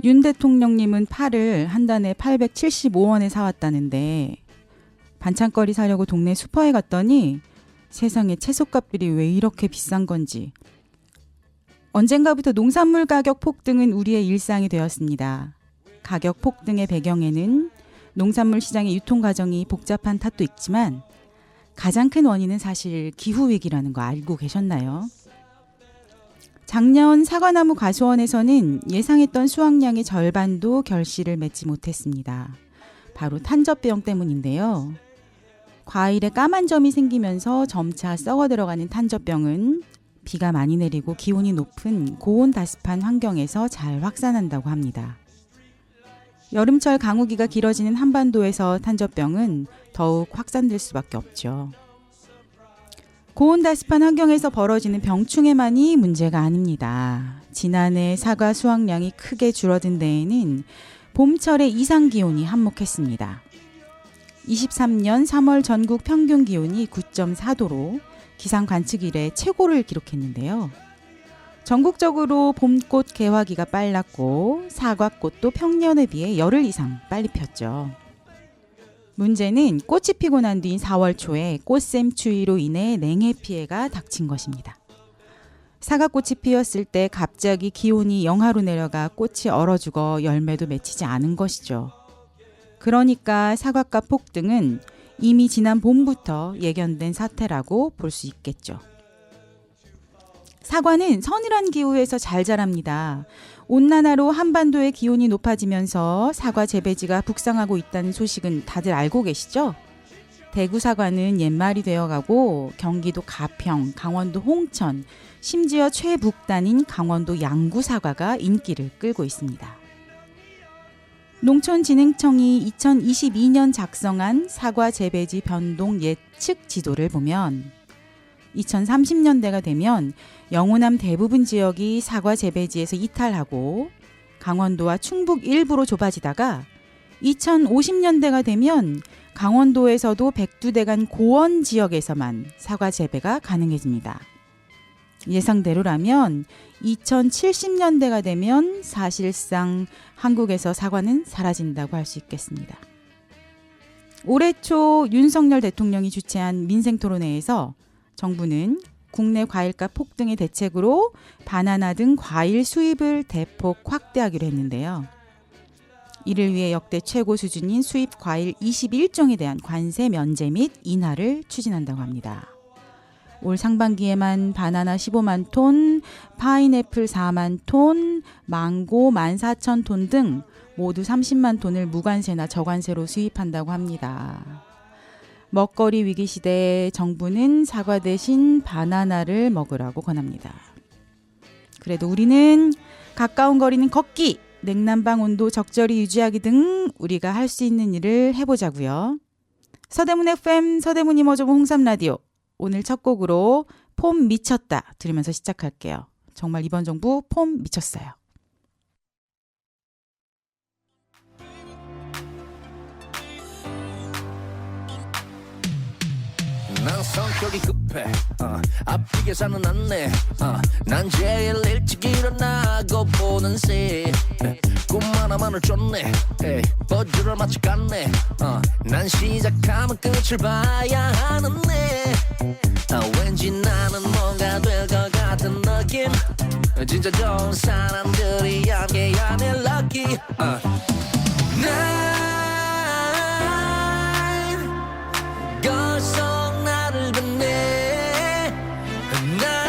윤 대통령님은 파를 한 단에 875원에 사왔다는데 반찬거리 사려고 동네 슈퍼에 갔더니 세상에 채소값들이 왜 이렇게 비싼 건지. 언젠가부터 농산물 가격 폭등은 우리의 일상이 되었습니다. 가격 폭등의 배경에는 농산물 시장의 유통 과정이 복잡한 탓도 있지만 가장 큰 원인은 사실 기후위기라는 거 알고 계셨나요? 작년 사과나무 과수원에서는 예상했던 수확량의 절반도 결실을 맺지 못했습니다. 바로 탄저병 때문인데요. 과일에 까만 점이 생기면서 점차 썩어 들어가는 탄저병은 비가 많이 내리고 기온이 높은 고온다습한 환경에서 잘 확산한다고 합니다. 여름철 강우기가 길어지는 한반도에서 탄저병은 더욱 확산될 수밖에 없죠. 고온다습한 환경에서 벌어지는 병충해만이 문제가 아닙니다. 지난해 사과 수확량이 크게 줄어든 데에는 봄철의 이상기온이 한몫했습니다. 23년 3월 전국 평균 기온이 9.4도로 기상 관측 이래 최고를 기록했는데요. 전국적으로 봄꽃 개화기가 빨랐고 사과꽃도 평년에 비해 열흘 이상 빨리 폈죠. 문제는 꽃이 피고 난 뒤인 4월 초에 꽃샘 추위로 인해 냉해 피해가 닥친 것입니다. 사과꽃이 피었을 때 갑자기 기온이 영하로 내려가 꽃이 얼어 죽어 열매도 맺히지 않은 것이죠. 그러니까 사과값 폭등은 이미 지난 봄부터 예견된 사태라고 볼 수 있겠죠. 사과는 서늘한 기후에서 잘 자랍니다. 온난화로 한반도의 기온이 높아지면서 사과 재배지가 북상하고 있다는 소식은 다들 알고 계시죠? 대구 사과는 옛말이 되어가고 경기도 가평, 강원도 홍천, 심지어 최북단인 강원도 양구 사과가 인기를 끌고 있습니다. 농촌진흥청이 2022년 작성한 사과 재배지 변동 예측 지도를 보면 2030년대가 되면 영호남 대부분 지역이 사과 재배지에서 이탈하고 강원도와 충북 일부로 좁아지다가 2050년대가 되면 강원도에서도 백두대간 고원 지역에서만 사과 재배가 가능해집니다. 예상대로라면 2070년대가 되면 사실상 한국에서 사과는 사라진다고 할 수 있겠습니다. 올해 초 윤석열 대통령이 주최한 민생토론회에서 정부는 국내 과일값 폭등의 대책으로 바나나 등 과일 수입을 대폭 확대하기로 했는데요. 이를 위해 역대 최고 수준인 수입 과일 21종에 대한 관세 면제 및 인하를 추진한다고 합니다. 올 상반기에만 바나나 15만 톤, 파인애플 4만 톤, 망고 14,000톤 등 모두 30만 톤을 무관세나 저관세로 수입한다고 합니다. 먹거리 위기 시대에 정부는 사과 대신 바나나를 먹으라고 권합니다. 그래도 우리는 가까운 거리는 걷기, 냉난방 온도 적절히 유지하기 등 우리가 할 수 있는 일을 해보자고요. 서대문 FM, 서대문 이모저모 홍삼라디오. 오늘 첫 곡으로 폼 미쳤다 들으면서 시작할게요. 정말 이번 정부 폼 미쳤어요. 난 성격이 급해 앞이 계산은 안내 난 제일 일찍 일어나고 보는 새 꿈 하나만을 쫓네 버즈를 마치 갔네 난 시작하면 끝을 봐야 하는데 왠지 나는 뭔가 될 것 같은 느낌 진짜 좋은 사람들이 함께하는 lucky 난 걸써 나를 보내 난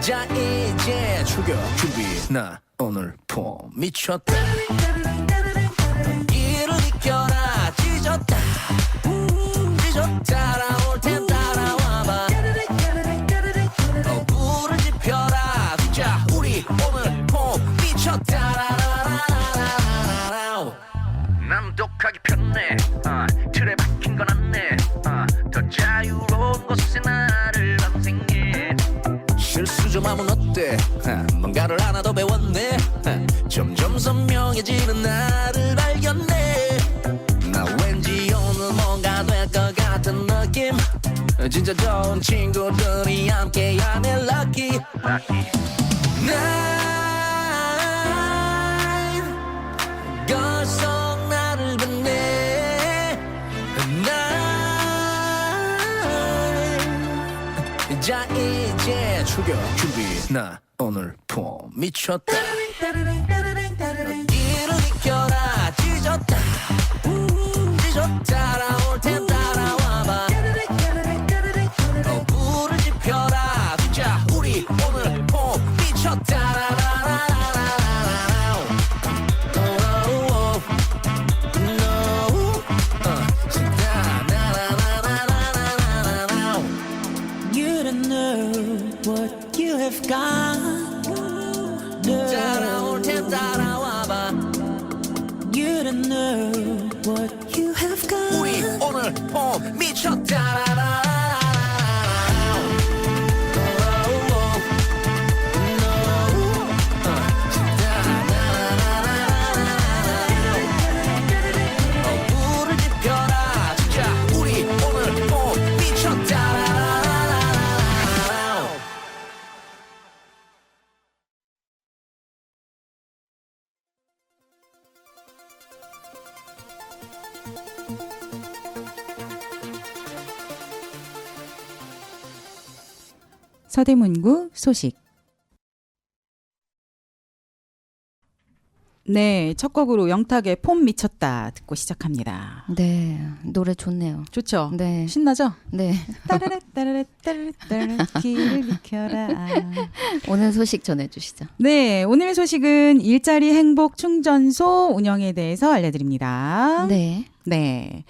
자 이제 출격 준비 나 오늘 폼 미쳤다 이를 이겨라 찢었다 따라올 땐 따라와봐 불을 지펴라 자 우리 오늘 폼 미쳤다 난 독하게 편해 틀에 박힌 건 안네 더 자유로운 곳에 나를 방생해 실수 좀 하면 어때 뭔가를 하나 더 배웠네 점점 선명해지는 나를 발견해 나 진짜 좋은 친구들이 함께하면 lucky 난 걸써 나를 봤네 난 자 이제 출격 준비 나 오늘 폼 미쳤다 이를 이겨라 찢었다 찢었다 나올 텐 따라와봐 불을 지펴라 자 우리 오늘 폼 미쳤다 You don't know what you have got. 따라올 텐 따라와봐 You don't know what you have got. 우리 오늘 폼 미쳤다 불을 지펴라 진짜 우리 오늘 폼 미쳤다 서대문구 소식. 네, 첫 곡으로 영탁의 폼 미쳤다 듣고 시작합니다. 네, 노래 좋네요. 좋죠? 네, 신나죠? 네. 따르르 따르르 따르르 따르르 길을 비켜라. 오늘 소식 전해주시죠. 네, 오늘 소식은 일자리 행복 충전소 운영에 대해서 알려드립니다. 네, 네.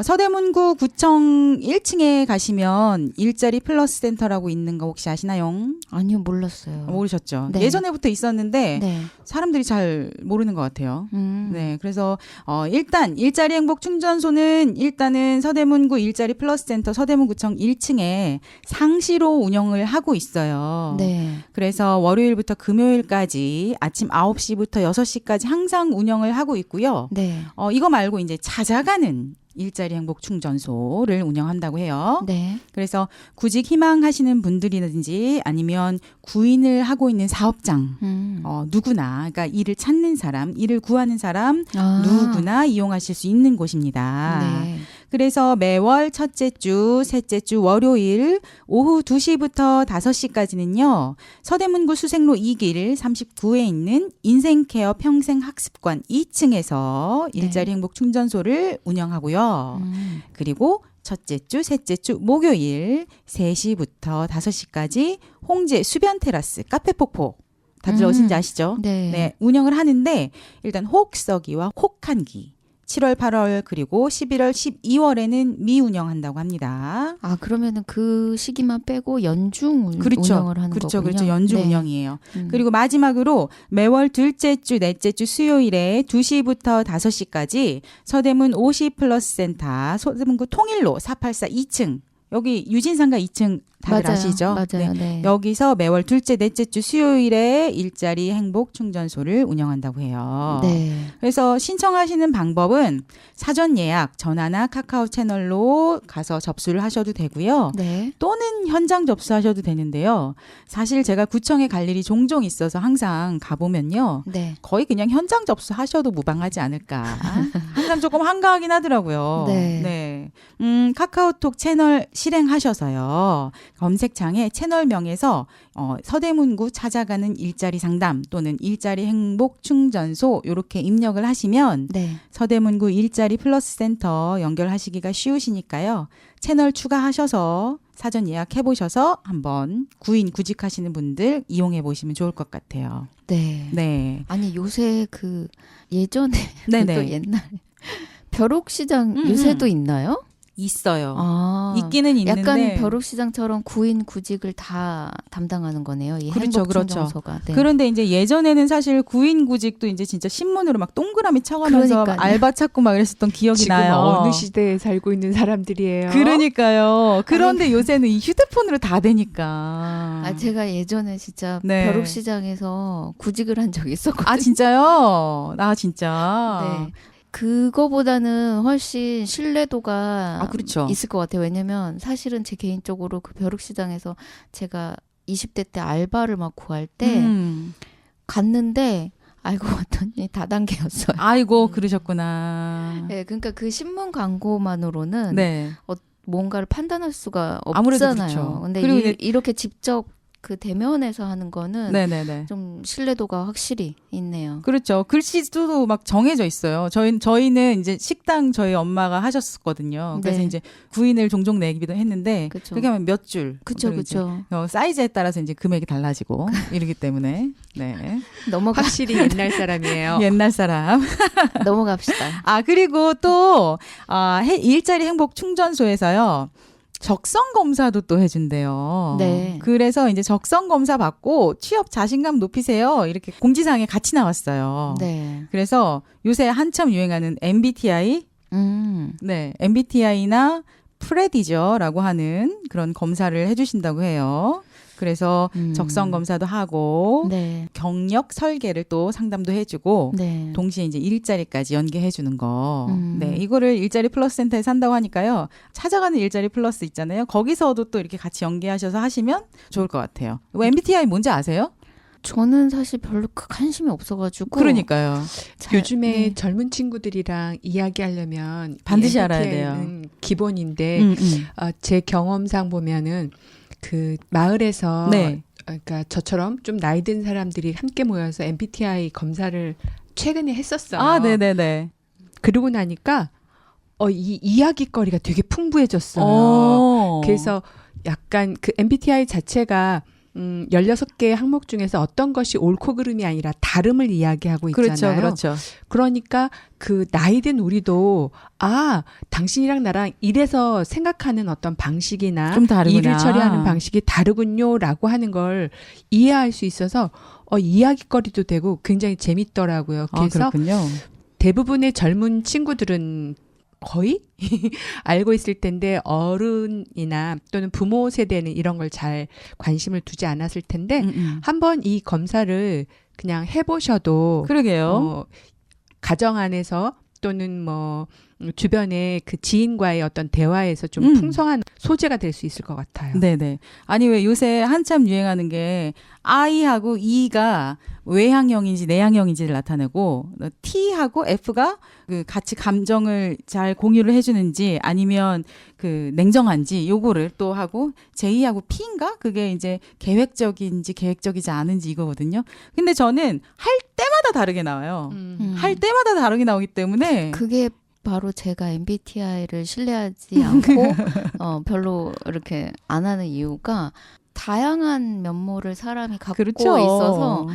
서대문구 구청 1층에 가시면 일자리 플러스 센터라고 있는 거 혹시 아시나요? 아니요, 몰랐어요. 모르셨죠? 네. 예전에부터 있었는데 네, 사람들이 잘 모르는 것 같아요. 네, 그래서 일단 일자리 행복 충전소는 일단은 서대문구 일자리 플러스 센터 서대문구청 1층에 상시로 운영을 하고 있어요. 네, 그래서 월요일부터 금요일까지 아침 9시부터 6시까지 항상 운영을 하고 있고요. 네, 이거 말고 이제 찾아가는 일자리 행복 충전소를 운영한다고 해요. 네, 그래서 구직 희망하시는 분들이든지 아니면 구인을 하고 있는 사업장 누구나 그러니까 일을 찾는 사람, 일을 구하는 사람 아, 누구나 이용하실 수 있는 곳입니다. 네, 그래서 매월 첫째 주, 셋째 주 월요일 오후 2시부터 5시까지는요. 서대문구 수색로 2길 39에 있는 인생케어 평생학습관 2층에서 일자리 행복 충전소를 운영하고요. 그리고 첫째 주, 셋째 주 목요일 3시부터 5시까지 홍제 수변 테라스 카페 폭포 다들 어딘지 아시죠? 네, 네, 운영을 하는데 일단 혹서기와 혹한기 7월, 8월 그리고 11월, 12월에는 미운영한다고 합니다. 아, 그러면은 그 시기만 빼고 연중 그렇죠. 운영을 하는 그렇죠. 거군요. 그렇죠. 연중 네. 운영이에요. 그리고 마지막으로 매월 둘째 주, 넷째 주 수요일에 2시부터 5시까지 서대문 50 플러스 센터 서대문구 통일로 484 2층 여기 유진상가 2층 다들 맞아요. 아시죠? 맞아요. 네. 네. 여기서 매월 둘째, 넷째 주 수요일에 일자리 행복 충전소를 운영한다고 해요. 네. 그래서 신청하시는 방법은 사전 예약, 전화나 카카오 채널로 가서 접수를 하셔도 되고요. 네. 또는 현장 접수하셔도 되는데요. 사실 제가 구청에 갈 일이 종종 있어서 항상 가보면요. 네. 거의 그냥 현장 접수하셔도 무방하지 않을까. 항상 조금 한가하긴 하더라고요. 네. 카카오톡 채널 실행하셔서요. 검색창에 채널명에서 서대문구 찾아가는 일자리 상담 또는 일자리 행복 충전소 이렇게 입력을 하시면 네. 서대문구 일자리 플러스 센터 연결하시기가 쉬우시니까요. 채널 추가하셔서 사전 예약해 보셔서 한번 구직하시는 분들 이용해 보시면 좋을 것 같아요. 네. 네. 아니 요새 그 예전에 네네. 또 옛날 벼룩시장 요새도 있나요? 있어요. 아, 있기는 있는데 약간 벼룩시장처럼 구인 구직을 다 담당하는 거네요. 이 그렇죠, 행복충전소가. 네. 그런데 이제 예전에는 사실 구인 구직도 이제 진짜 신문으로 막 동그라미 쳐가면서 그러니까요. 알바 찾고 막 이랬었던 기억이 지금 나요. 어느 시대에 살고 있는 사람들이에요. 그러니까요. 그런데 요새는 이 휴대폰으로 다 되니까. 아, 제가 예전에 진짜 네. 벼룩시장에서 구직을 한 적이 있었거든요. 아 진짜요? 아 진짜. 네. 그거보다는 훨씬 신뢰도가 아, 그렇죠. 있을 것 같아요. 왜냐면 사실은 제 개인적으로 그 벼룩시장에서 제가 20대 때 알바를 막 구할 때 갔는데 알고 봤더니 다단계였어요. 아이고 그러셨구나. 네, 그러니까 그 신문 광고만으로는 네. 뭔가를 판단할 수가 아무래도 없잖아요. 그렇죠. 근데 그리고 이제- 이렇게 직접 그 대면에서 하는 거는 네네네. 좀 신뢰도가 확실히 있네요. 그렇죠. 글씨도 막 정해져 있어요. 저희는 이제 식당 저희 엄마가 하셨었거든요. 그래서 네. 이제 구인을 종종 내기도 했는데 그쵸. 그렇게 하면 몇 줄. 그쵸, 그리고 이제 그쵸. 사이즈에 따라서 이제 금액이 달라지고 이러기 때문에 네. 확실히 옛날 사람이에요. 옛날 사람. 넘어갑시다. 아 그리고 또 일자리 행복 충전소에서요. 적성 검사도 또 해준대요. 네. 그래서 이제 적성 검사 받고 취업 자신감 높이세요. 이렇게 공지사항에 같이 나왔어요. 네. 그래서 요새 한참 유행하는 MBTI, 네, MBTI나 프레디저라고 하는 그런 검사를 해주신다고 해요. 그래서 적성 검사도 하고 네. 경력 설계를 또 상담도 해주고 네. 동시에 이제 일자리까지 연계해 주는 거. 음. 네, 이거를 일자리 플러스 센터에 산다고 하니까요. 찾아가는 일자리 플러스 있잖아요. 거기서도 또 이렇게 같이 연계하셔서 하시면 좋을 것 같아요. MBTI 뭔지 아세요? 저는 사실 별로 관심이 없어가지고. 그러니까요. 요즘에 네. 젊은 친구들이랑 이야기하려면 반드시 이 알아야 MBTI는 기본인데 제 경험상 보면은 그 마을에서 네. 그러니까 저처럼 좀 나이 든 사람들이 함께 모여서 MBTI 검사를 최근에 했었어요. 아, 네네네. 그러고 나니까 이 이야기거리가 되게 풍부해졌어요. 그래서 약간 그 MBTI 자체가 16개의 항목 중에서 어떤 것이 옳고 그름이 아니라 다름을 이야기하고 있잖아요. 그렇죠, 그렇죠. 그러니까 그 나이든 우리도 당신이랑 나랑 이래서 생각하는 어떤 방식이나 좀 다르구나. 일을 처리하는 방식이 다르군요라고 하는 걸 이해할 수 있어서 이야기거리도 되고 굉장히 재밌더라고요. 그래서 그렇군요. 대부분의 젊은 친구들은 거의 알고 있을 텐데 어른이나 또는 부모 세대는 이런 걸 잘 관심을 두지 않았을 텐데 한번 이 검사를 그냥 해보셔도 그러게요. 가정 안에서 또는 뭐 주변의 그 지인과의 어떤 대화에서 좀 풍성한 소재가 될 수 있을 것 같아요. 네네. 아니 왜 요새 한참 유행하는 게 I하고 E가 외향형인지 내향형인지를 나타내고 T하고 F가 그 같이 감정을 잘 공유를 해주는지 아니면 그 냉정한지 요거를 또 하고 J하고 P인가 그게 이제 계획적인지 계획적이지 않은지 이거거든요. 근데 저는 할 때마다 다르게 나와요. 할 때마다 다르게 나오기 때문에 그게 바로 제가 MBTI를 신뢰하지 않고 별로 이렇게 안 하는 이유가 다양한 면모를 사람이 갖고 그렇죠. 있어서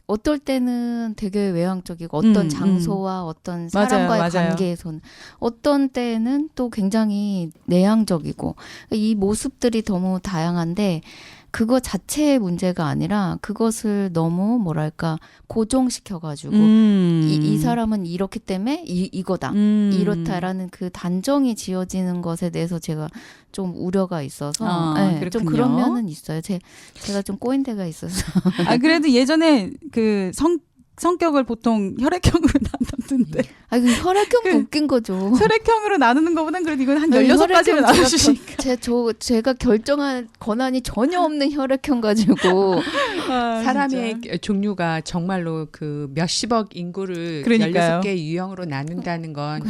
어떨 때는 되게 외향적이고 어떤 장소와 어떤 사람과의 맞아요. 관계에서는 어떤 때는 또 굉장히 내향적이고 이 모습들이 너무 다양한데 그거 자체의 문제가 아니라 그것을 너무 뭐랄까 고정시켜가지고 이 사람은 이렇기 때문에 이거다 이렇다라는 그 단정이 지어지는 것에 대해서 제가 좀 우려가 있어서 네, 좀 그런 면은 있어요. 제가 좀 꼬인 데가 있어서. 그래도 예전에 그 성격을 보통 혈액형으로 나눴는데 그 혈액형도 웃긴 거죠. 혈액형으로 나누는 것보단 그래도 이건 한 16가지로 나누시니까 제가 결정할 권한이 전혀 없는 혈액형 가지고 사람의 종류가 정말로 그 몇십억 인구를 그러니까요. 16개 유형으로 나눈다는 건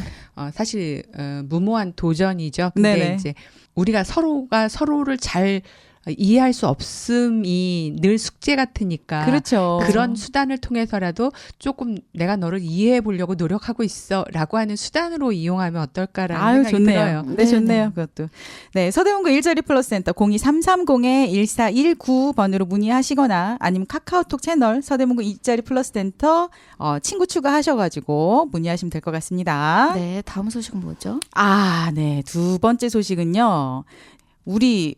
사실 무모한 도전이죠. 근데 네네. 이제 우리가 서로가 서로를 잘 이해할 수 없음이 늘 숙제 같으니까 그렇죠. 그런 수단을 통해서라도 조금 내가 너를 이해해 보려고 노력하고 있어라고 하는 수단으로 이용하면 어떨까라는 생각이 좋네요. 들어요. 네, 좋네요. 그것도. 네, 서대문구 일자리 플러스 센터 02330-1419번으로 문의하시거나 아니면 카카오톡 채널 서대문구 일자리 플러스 센터 친구 추가하셔가지고 문의하시면 될 것 같습니다. 네, 다음 소식은 뭐죠? 네. 두 번째 소식은요. 우리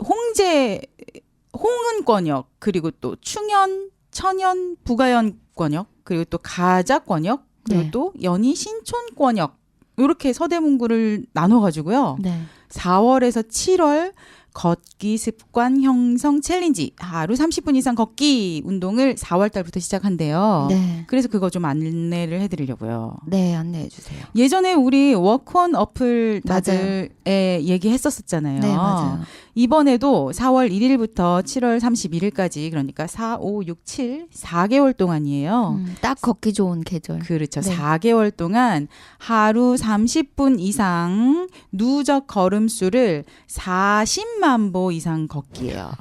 홍은권역 그리고 또 충현, 천연, 부가연권역 그리고 또 가자권역 그리고 네. 또 연희 신촌권역 이렇게 서대문구를 나눠가지고요. 네. 4월에서 7월 걷기 습관 형성 챌린지 하루 30분 이상 걷기 운동을 4월 달부터 시작한대요. 네. 그래서 그거 좀 안내를 해드리려고요. 네, 안내해 주세요. 예전에 우리 워크온 어플 다들 얘기했었잖아요. 네, 맞아요. 이번에도 4월 1일부터 7월 31일까지 그러니까 4, 5, 6, 7 4개월 동안이에요. 딱 걷기 좋은 계절. 그렇죠. 네. 4개월 동안 하루 30분 이상 누적 걸음수를 40만 보 이상 걷기예요.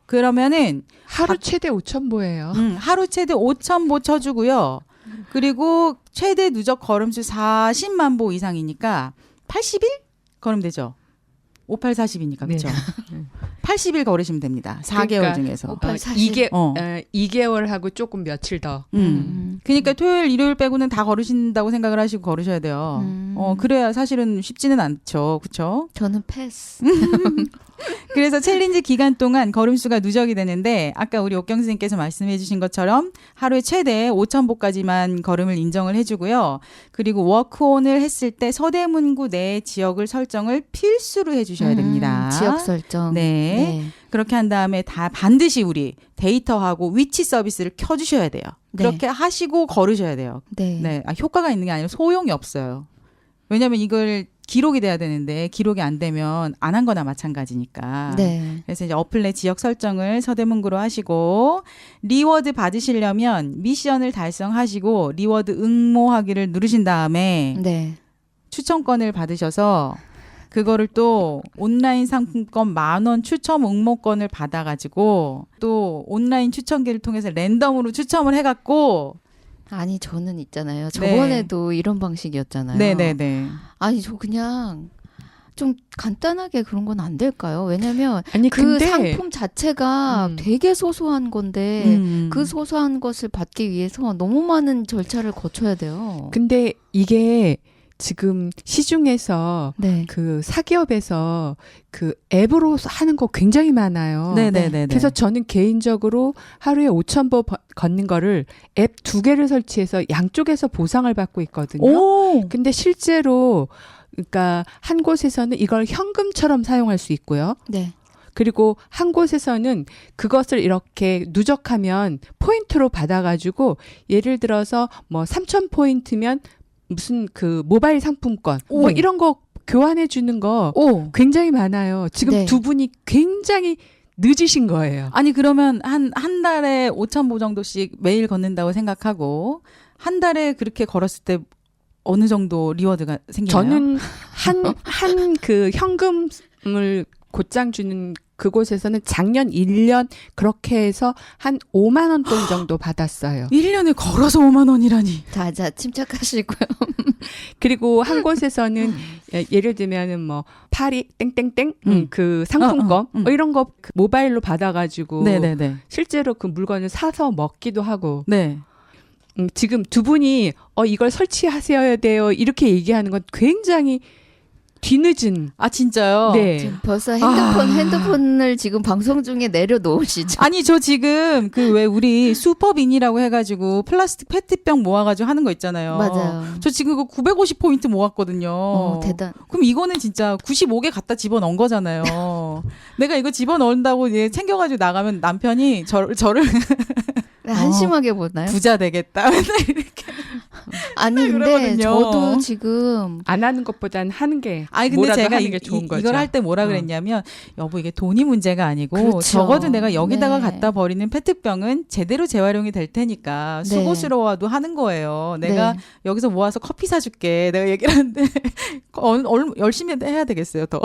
그러면은 하루 최대 5,000보예요. 하루 최대 5,000보 쳐주고요. 그리고 최대 누적 걸음수 40만 보 이상이니까 80일 걸으면 되죠. 58, 40이니까 그렇죠. 80일 걸으시면 됩니다. 4개월 그러니까 중에서. 58, 40. 2개월하고 조금 며칠 더. 그러니까 토요일, 일요일 빼고는 다 걸으신다고 생각을 하시고 걸으셔야 돼요. 그래야 사실은 쉽지는 않죠. 그렇죠? 저는 패스. 그래서 챌린지 기간 동안 걸음수가 누적이 되는데 아까 우리 옥경 선생님께서 말씀해 주신 것처럼 하루에 최대 5,000보까지만 걸음을 인정을 해주고요. 그리고 워크온을 했을 때 서대문구 내 지역을 설정을 필수로 해주셔야 됩니다. 지역 설정. 네. 그렇게 한 다음에 다 반드시 우리 데이터하고 위치 서비스를 켜주셔야 돼요. 네. 그렇게 하시고 걸으셔야 돼요. 네. 네. 효과가 있는 게 아니라 소용이 없어요. 왜냐하면 이걸 기록이 돼야 되는데 기록이 안 되면 안 한 거나 마찬가지니까. 네. 그래서 이제 어플 내 지역 설정을 서대문구로 하시고 리워드 받으시려면 미션을 달성하시고 리워드 응모하기를 누르신 다음에 네. 추첨권을 받으셔서 그거를 또 온라인 상품권 10,000원 추첨 응모권을 받아가지고 또 온라인 추첨기를 통해서 랜덤으로 추첨을 해갖고 아니 저는 있잖아요. 저번에도 이런 방식이었잖아요. 네네네. 아니 저 그냥 좀 간단하게 그런 건 안 될까요? 왜냐면 아니 그 근데 상품 자체가 되게 소소한 건데 그 소소한 것을 받기 위해서 너무 많은 절차를 거쳐야 돼요. 근데 이게 지금 시중에서 네. 그 사기업에서 그 앱으로 하는 거 굉장히 많아요. 네네네. 그래서 저는 개인적으로 하루에 5,000보 걷는 거를 앱 2개를 설치해서 양쪽에서 보상을 받고 있거든요. 오. 근데 실제로 그러니까 한 곳에서는 이걸 현금처럼 사용할 수 있고요. 네. 그리고 한 곳에서는 그것을 이렇게 누적하면 포인트로 받아가지고 예를 들어서 뭐 3,000포인트면 무슨 그 모바일 상품권 뭐 오. 이런 거 교환해 주는 거 오. 굉장히 많아요. 지금 네. 두 분이 굉장히 늦으신 거예요. 아니 그러면 한 달에 5,000보 정도씩 매일 걷는다고 생각하고 한 달에 그렇게 걸었을 때 어느 정도 리워드가 생기나요? 저는 한 그 현금을 곧장 주는 그곳에서는 작년 1년 그렇게 해서 한 5만 원 돈 정도 받았어요. 1년에 걸어서 5만 원이라니. 자 침착하시고요. 그리고 한 곳에서는 예를 들면은 뭐 파리 땡땡땡 그 상품권 뭐 이런 거 그 모바일로 받아가지고 네네네. 실제로 그 물건을 사서 먹기도 하고 네. 지금 두 분이 이걸 설치하셔야 돼요 이렇게 얘기하는 건 굉장히 뒤늦은. 아 진짜요? 네. 지금 벌써 핸드폰을 지금 방송 중에 내려놓으시죠. 아니 저 지금 그 왜 우리 슈퍼빈이라고 해가지고 플라스틱 페트병 모아가지고 하는 거 있잖아요. 맞아요. 저 지금 그거 950포인트 모았거든요. 대단. 그럼 이거는 진짜 95개 갖다 집어넣은 거잖아요. 내가 이거 집어넣는다고 얘 챙겨가지고 나가면 남편이 저를 한심하게 보나요? 부자 되겠다. 이렇게. 아니 근데 그러거든요. 저도 지금 안 하는 것보단 하는 게 아니 근데 뭐라도 제가 하는 게 좋은 거죠. 이걸 할 때 뭐라 그랬냐면 여보 이게 돈이 문제가 아니고 그렇죠. 적어도 내가 여기다가 네. 갖다 버리는 페트병은 제대로 재활용이 될 테니까 네. 수고스러워도 하는 거예요. 내가 네. 여기서 모아서 커피 사줄게. 내가 얘기를 하는데 열심히 해야 되겠어요 더.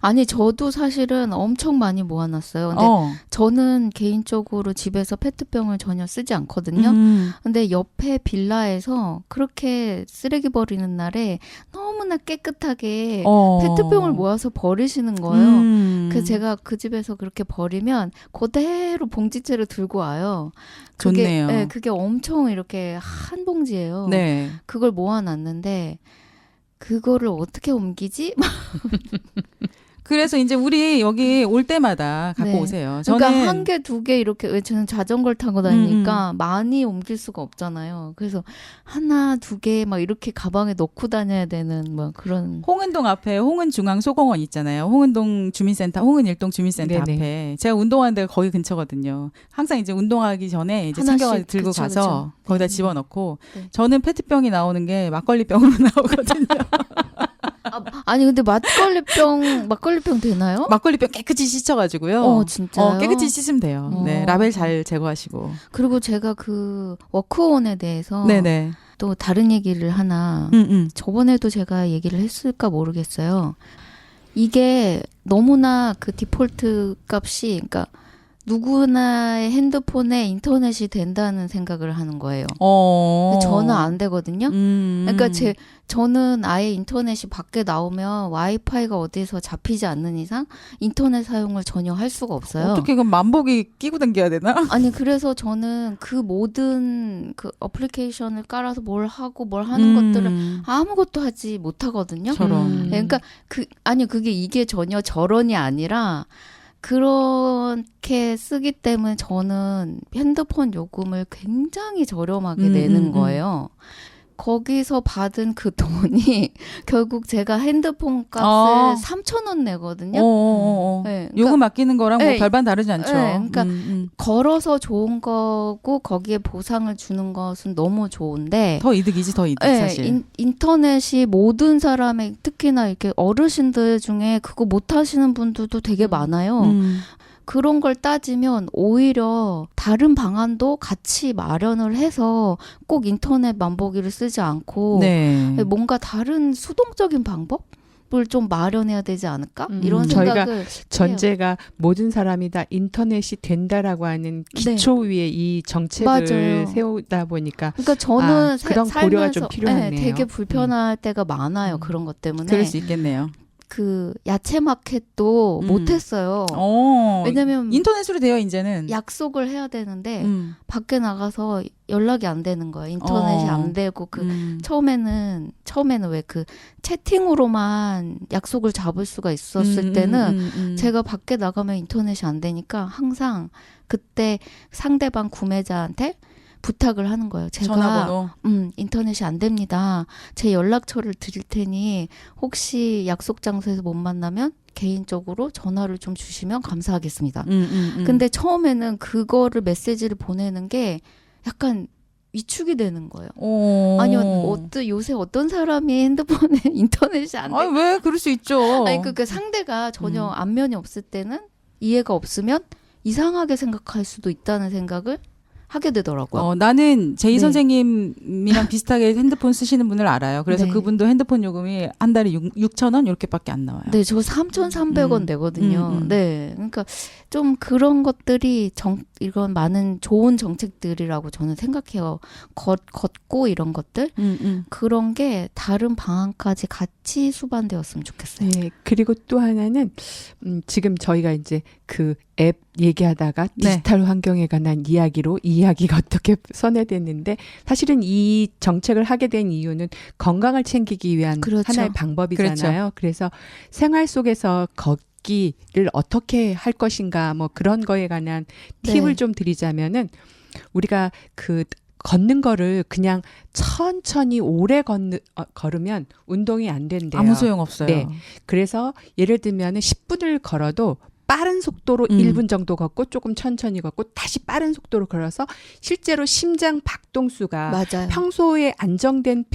아니 저도 사실은 엄청 많이 모아놨어요. 근데 저는 개인적으로 집에서 페트병을 전혀 쓰지 않거든요. 근데 옆에 빌라에서 그렇게 쓰레기 버리는 날에 너무나 깨끗하게 페트병을 모아서 버리시는 거예요. 그래서 제가 그 집에서 그렇게 버리면 그대로 봉지채를 들고 와요. 그게, 좋네요. 네, 그게 엄청 이렇게 한 봉지예요. 네. 그걸 모아놨는데 그거를 어떻게 옮기지? 그래서 이제 우리 여기 올 때마다 갖고 네. 오세요. 그러니까 저는 한 개, 두 개 이렇게 왜 저는 자전거를 타고 다니니까 많이 옮길 수가 없잖아요. 그래서 하나, 두 개 막 이렇게 가방에 넣고 다녀야 되는 뭐 그런. 홍은동 앞에 홍은중앙소공원 있잖아요. 홍은동 주민센터, 홍은일동 주민센터 네네. 앞에 제가 운동하는 데가 거기 근처거든요. 항상 이제 운동하기 전에 이제 하나씩, 챙겨가지고 들고 그쵸, 가서 그쵸. 거기다 네. 집어넣고 네. 저는 페트병이 나오는 게 막걸리병으로 나오거든요. 아니 근데 막걸리병 되나요? 막걸리병 깨끗이 씻어가지고요. 진짜요? 깨끗이 씻으면 돼요. 네, 라벨 잘 제거하시고. 그리고 제가 그 워크온에 대해서 네네. 또 다른 얘기를 하나 저번에도 제가 얘기를 했을까 모르겠어요. 이게 너무나 그 디폴트 값이 그러니까 누구나의 핸드폰에 인터넷이 된다는 생각을 하는 거예요. 근데 저는 안 되거든요. 그러니까 저는 아예 인터넷이 밖에 나오면 와이파이가 어디서 잡히지 않는 이상 인터넷 사용을 전혀 할 수가 없어요. 어떻게 그럼 만보기 끼고 다녀야 되나? 아니 그래서 저는 그 모든 그 어플리케이션을 깔아서 뭘 하고 뭘 하는 것들을 아무것도 하지 못하거든요. 저런. 그러니까 그게 이게 전혀 저런이 아니라 그렇게 쓰기 때문에 저는 핸드폰 요금을 굉장히 저렴하게 내는 거예요. 거기서 받은 그 돈이 결국 제가 핸드폰 값을 3,000원 내거든요. 네, 그러니까, 요금 아끼는 거랑 뭐 네, 별반 다르지 않죠. 네, 그러니까 걸어서 좋은 거고 거기에 보상을 주는 것은 너무 좋은데 더 이득이지 더 이득 네, 사실. 인터넷이 모든 사람의 특히나 이렇게 어르신들 중에 그거 못 하시는 분들도 되게 많아요. 그런 걸 따지면 오히려 다른 방안도 같이 마련을 해서 꼭 인터넷 만보기를 쓰지 않고 네. 뭔가 다른 수동적인 방법을 좀 마련해야 되지 않을까? 이런 저희가 생각을 해요. 전제가 모든 사람이 다 인터넷이 된다라고 하는 기초 위에 이 정책을 맞아요. 세우다 보니까 그러니까 저는 그런 고려가 좀 필요하네요. 되게 불편할 때가 많아요. 그런 것 때문에. 그럴 수 있겠네요. 그 야채 마켓도 못했어요. 왜냐면 인터넷으로 돼요 이제는. 약속을 해야 되는데 밖에 나가서 연락이 안 되는 거예요. 인터넷이 안 되고 처음에는 왜 그 채팅으로만 약속을 잡을 수가 있었을 때는 제가 밖에 나가면 인터넷이 안 되니까 항상 그때 상대방 구매자한테 부탁을 하는 거예요. 제가 전화번호. 인터넷이 안 됩니다. 제 연락처를 드릴 테니 혹시 약속 장소에서 못 만나면 개인적으로 전화를 좀 주시면 감사하겠습니다. 근데 처음에는 그거를 메시지를 보내는 게 약간 위축이 되는 거예요. 아니 요새 어떤 사람이 핸드폰에 인터넷이 안 돼? 아니 왜 그럴 수 있죠. 아니 그 상대가 전혀 안면이 없을 때는 이해가 없으면 이상하게 생각할 수도 있다는 생각을 하게 되더라고요. 나는 제이 네. 선생님이랑 비슷하게 핸드폰 쓰시는 분을 알아요. 그래서 네. 그분도 핸드폰 요금이 한 달에 6,000원 이렇게밖에 안 나와요. 네, 저 3,300원 내거든요. 네, 그러니까 좀 그런 것들이 이건 많은 좋은 정책들이라고 저는 생각해요. 걷고 이런 것들 그런 게 다른 방안까지 같이 수반되었으면 좋겠어요. 네, 그리고 또 하나는 지금 저희가 이제 그 앱 얘기하다가 디지털 환경에 관한 이야기로 이 이야기가 어떻게 선회됐는데 사실은 이 정책을 하게 된 이유는 건강을 챙기기 위한 그렇죠. 하나의 방법이잖아요. 그렇죠. 그래서 생활 속에서 걷기를 어떻게 할 것인가 뭐 그런 거에 관한 팁을 네. 좀 드리자면은 우리가 그 걷는 거를 그냥 천천히 오래 걸으면 운동이 안 된대요. 아무 소용 없어요. 네. 그래서 예를 들면 10분을 걸어도 빠른 속도로 1분 정도 걷고 조금 천천히 걷고 다시 빠른 속도로 걸어서 실제로 심장 박동수가 맞아요. 평소에 안정된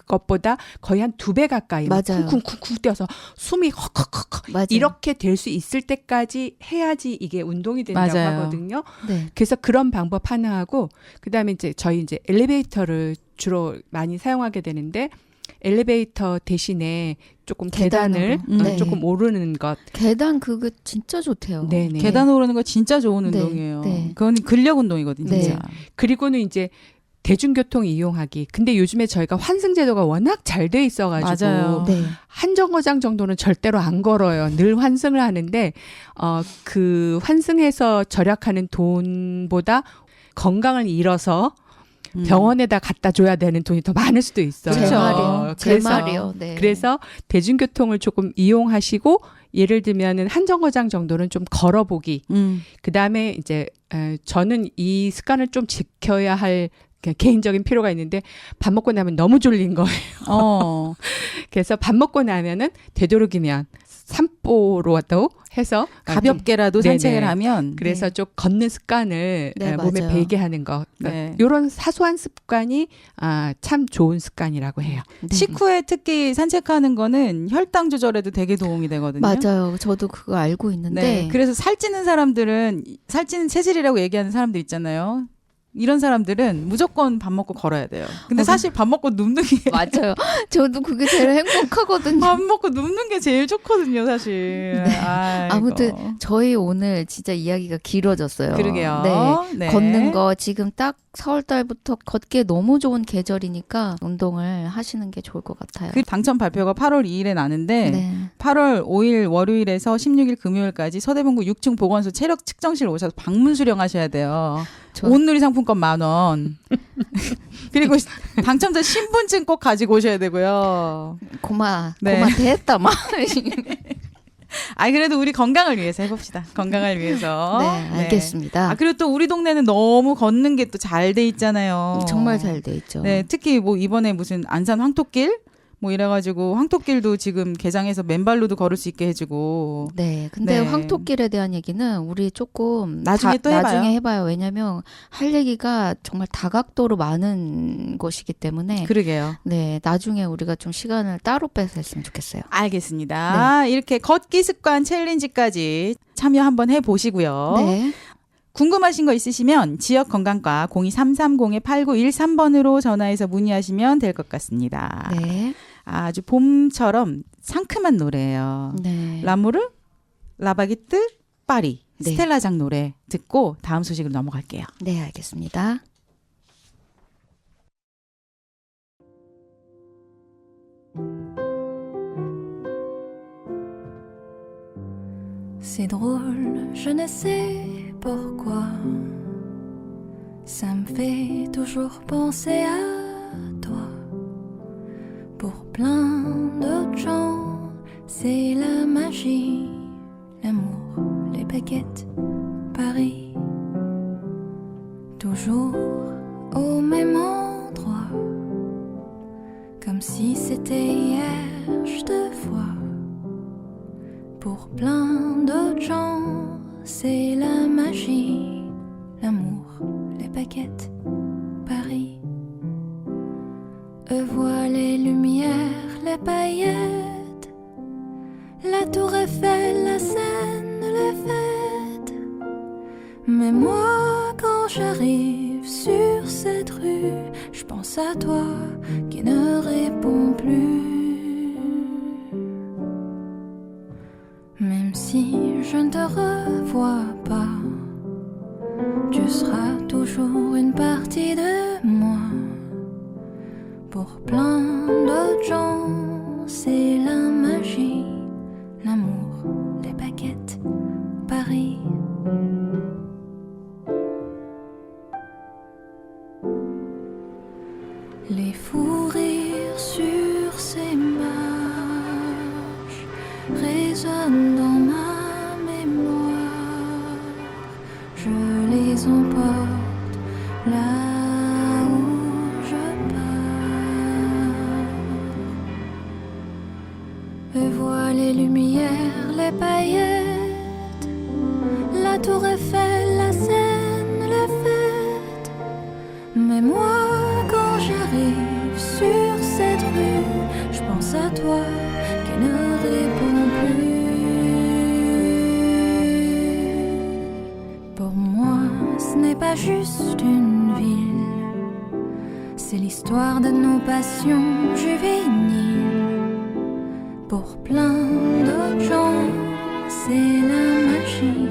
것보다 거의 한 2배 가까이 맞아요. 쿵쿵쿵쿵 뛰어서 숨이 헉헉헉 맞아요. 이렇게 될 수 있을 때까지 해야지 이게 운동이 된다고 맞아요. 하거든요. 네. 그래서 그런 방법 하나 하고 그다음에 저희 이제 엘리베이터를 주로 많이 사용하게 되는데 엘리베이터 대신에 조금 계단을 네. 조금 오르는 것. 계단 그거 진짜 좋대요. 네네. 계단 오르는 거 진짜 좋은 네. 운동이에요. 네. 그건 근력 운동이거든요. 네. 진짜. 그리고는 이제 대중교통 이용하기. 근데 요즘에 저희가 환승제도가 워낙 잘 돼 있어가지고 맞아요. 네. 한 정거장 정도는 절대로 안 걸어요. 늘 환승을 하는데 그 환승해서 절약하는 돈보다 건강을 잃어서 병원에다 갖다 줘야 되는 돈이 더 많을 수도 있어요. 그렇죠. 제 말이요. 제 그래서 말이요. 네. 그래서 대중교통을 조금 이용하시고 예를 들면은 한 정거장 정도는 좀 걸어보기. 그다음에 이제 저는 이 습관을 좀 지켜야 할 개인적인 필요가 있는데 밥 먹고 나면 너무 졸린 거예요. 그래서 밥 먹고 나면은 되도록이면 산보로 왔다고 해서 가볍게라도 네네. 산책을 하면 그래서 좀 걷는 습관을 네, 몸에 맞아요. 배게 하는 거. 네. 이런 사소한 습관이 참 좋은 습관이라고 해요. 네. 식후에 특히 산책하는 거는 혈당 조절에도 되게 도움이 되거든요. 맞아요. 저도 그거 알고 있는데 네. 그래서 살찌는 사람들은 살찌는 체질이라고 얘기하는 사람들 있잖아요. 이런 사람들은 무조건 밥 먹고 걸어야 돼요. 근데 사실 밥 먹고 눕는 게 맞아요. 저도 그게 제일 행복하거든요. 밥 먹고 눕는 게 제일 좋거든요, 사실. 네. 아이고. 아무튼 저희 오늘 진짜 이야기가 길어졌어요. 그러게요. 네. 네. 걷는 거 지금 딱 4월 달부터 걷기에 너무 좋은 계절이니까 운동을 하시는 게 좋을 것 같아요. 그 당첨 발표가 8월 2일에 나는데 네. 8월 5일 월요일에서 16일 금요일까지 서대문구 6층 보건소 체력 측정실 오셔서 방문 수령하셔야 돼요. 온누리 상품권 10,000원. 그리고 당첨자 신분증 꼭 가지고 오셔야 되고요. 고마 네. 됐다 막. 아 그래도 우리 건강을 위해서 해봅시다. 건강을 위해서. 네, 알겠습니다. 아 그리고 또 우리 동네는 너무 걷는 게 또 잘 돼 있잖아요. 정말 잘 돼 있죠. 네, 특히 뭐 이번에 무슨 안산 황토길 뭐 이래가지고 황토길도 지금 개장해서 맨발로도 걸을 수 있게 해주고. 네, 근데 네. 황토길에 대한 얘기는 우리 조금 나중에 또 해봐요. 나중에 해봐요. 왜냐하면 할 얘기가 정말 다각도로 많은 것이기 때문에 그러게요. 네, 나중에 우리가 좀 시간을 따로 빼서 했으면 좋겠어요. 알겠습니다. 이렇게 걷기 습관 챌린지까지 참여 한번 해보시고요. 네, 궁금하신 거 있으시면 지역건강과 02330-8913번으로 전화해서 문의하시면 될 것 같습니다. 네, 아주 봄처럼 상큼한 노래예요. 네. 라모르, 라바기뜨, 파리, 네. 스텔라장 노래 듣고 다음 소식으로 넘어갈게요. 네, 알겠습니다. C'est drôle, je ne sais pourquoi. Ça me fait toujours penser à toi. Pour plein d'autres gens, c'est la magie, l'amour, les baguettes, Paris. Toujours au même endroit, comme si c'était hier, je te vois. Pour plein d'autres gens, c'est la magie, l'amour, les baguettes, Paris. Eux voient les lumières, les paillettes, la tour Eiffel, la Seine, les fêtes. Mais moi, quand j'arrive sur cette rue, je pense à toi qui ne réponds plus. Même si je ne te revois pas, tu seras toujours une partie de moi. Pour plein d'autres gens, c'est la magie, l'amour, les baguettes, Paris. Les fous rires sur ces marches résonnent dans ma mémoire. Je les emporte là où je pars. Eux voient les lumières, les paillettes, la tour Eiffel, la Seine, les fêtes. Mais moi, quand j'arrive sur cette rue, je pense à toi qui ne répond plus. Pour moi, ce n'est pas juste une ville, c'est l'histoire de nos passions juvéniles. Pour plein d'autres gens, c'est la magie,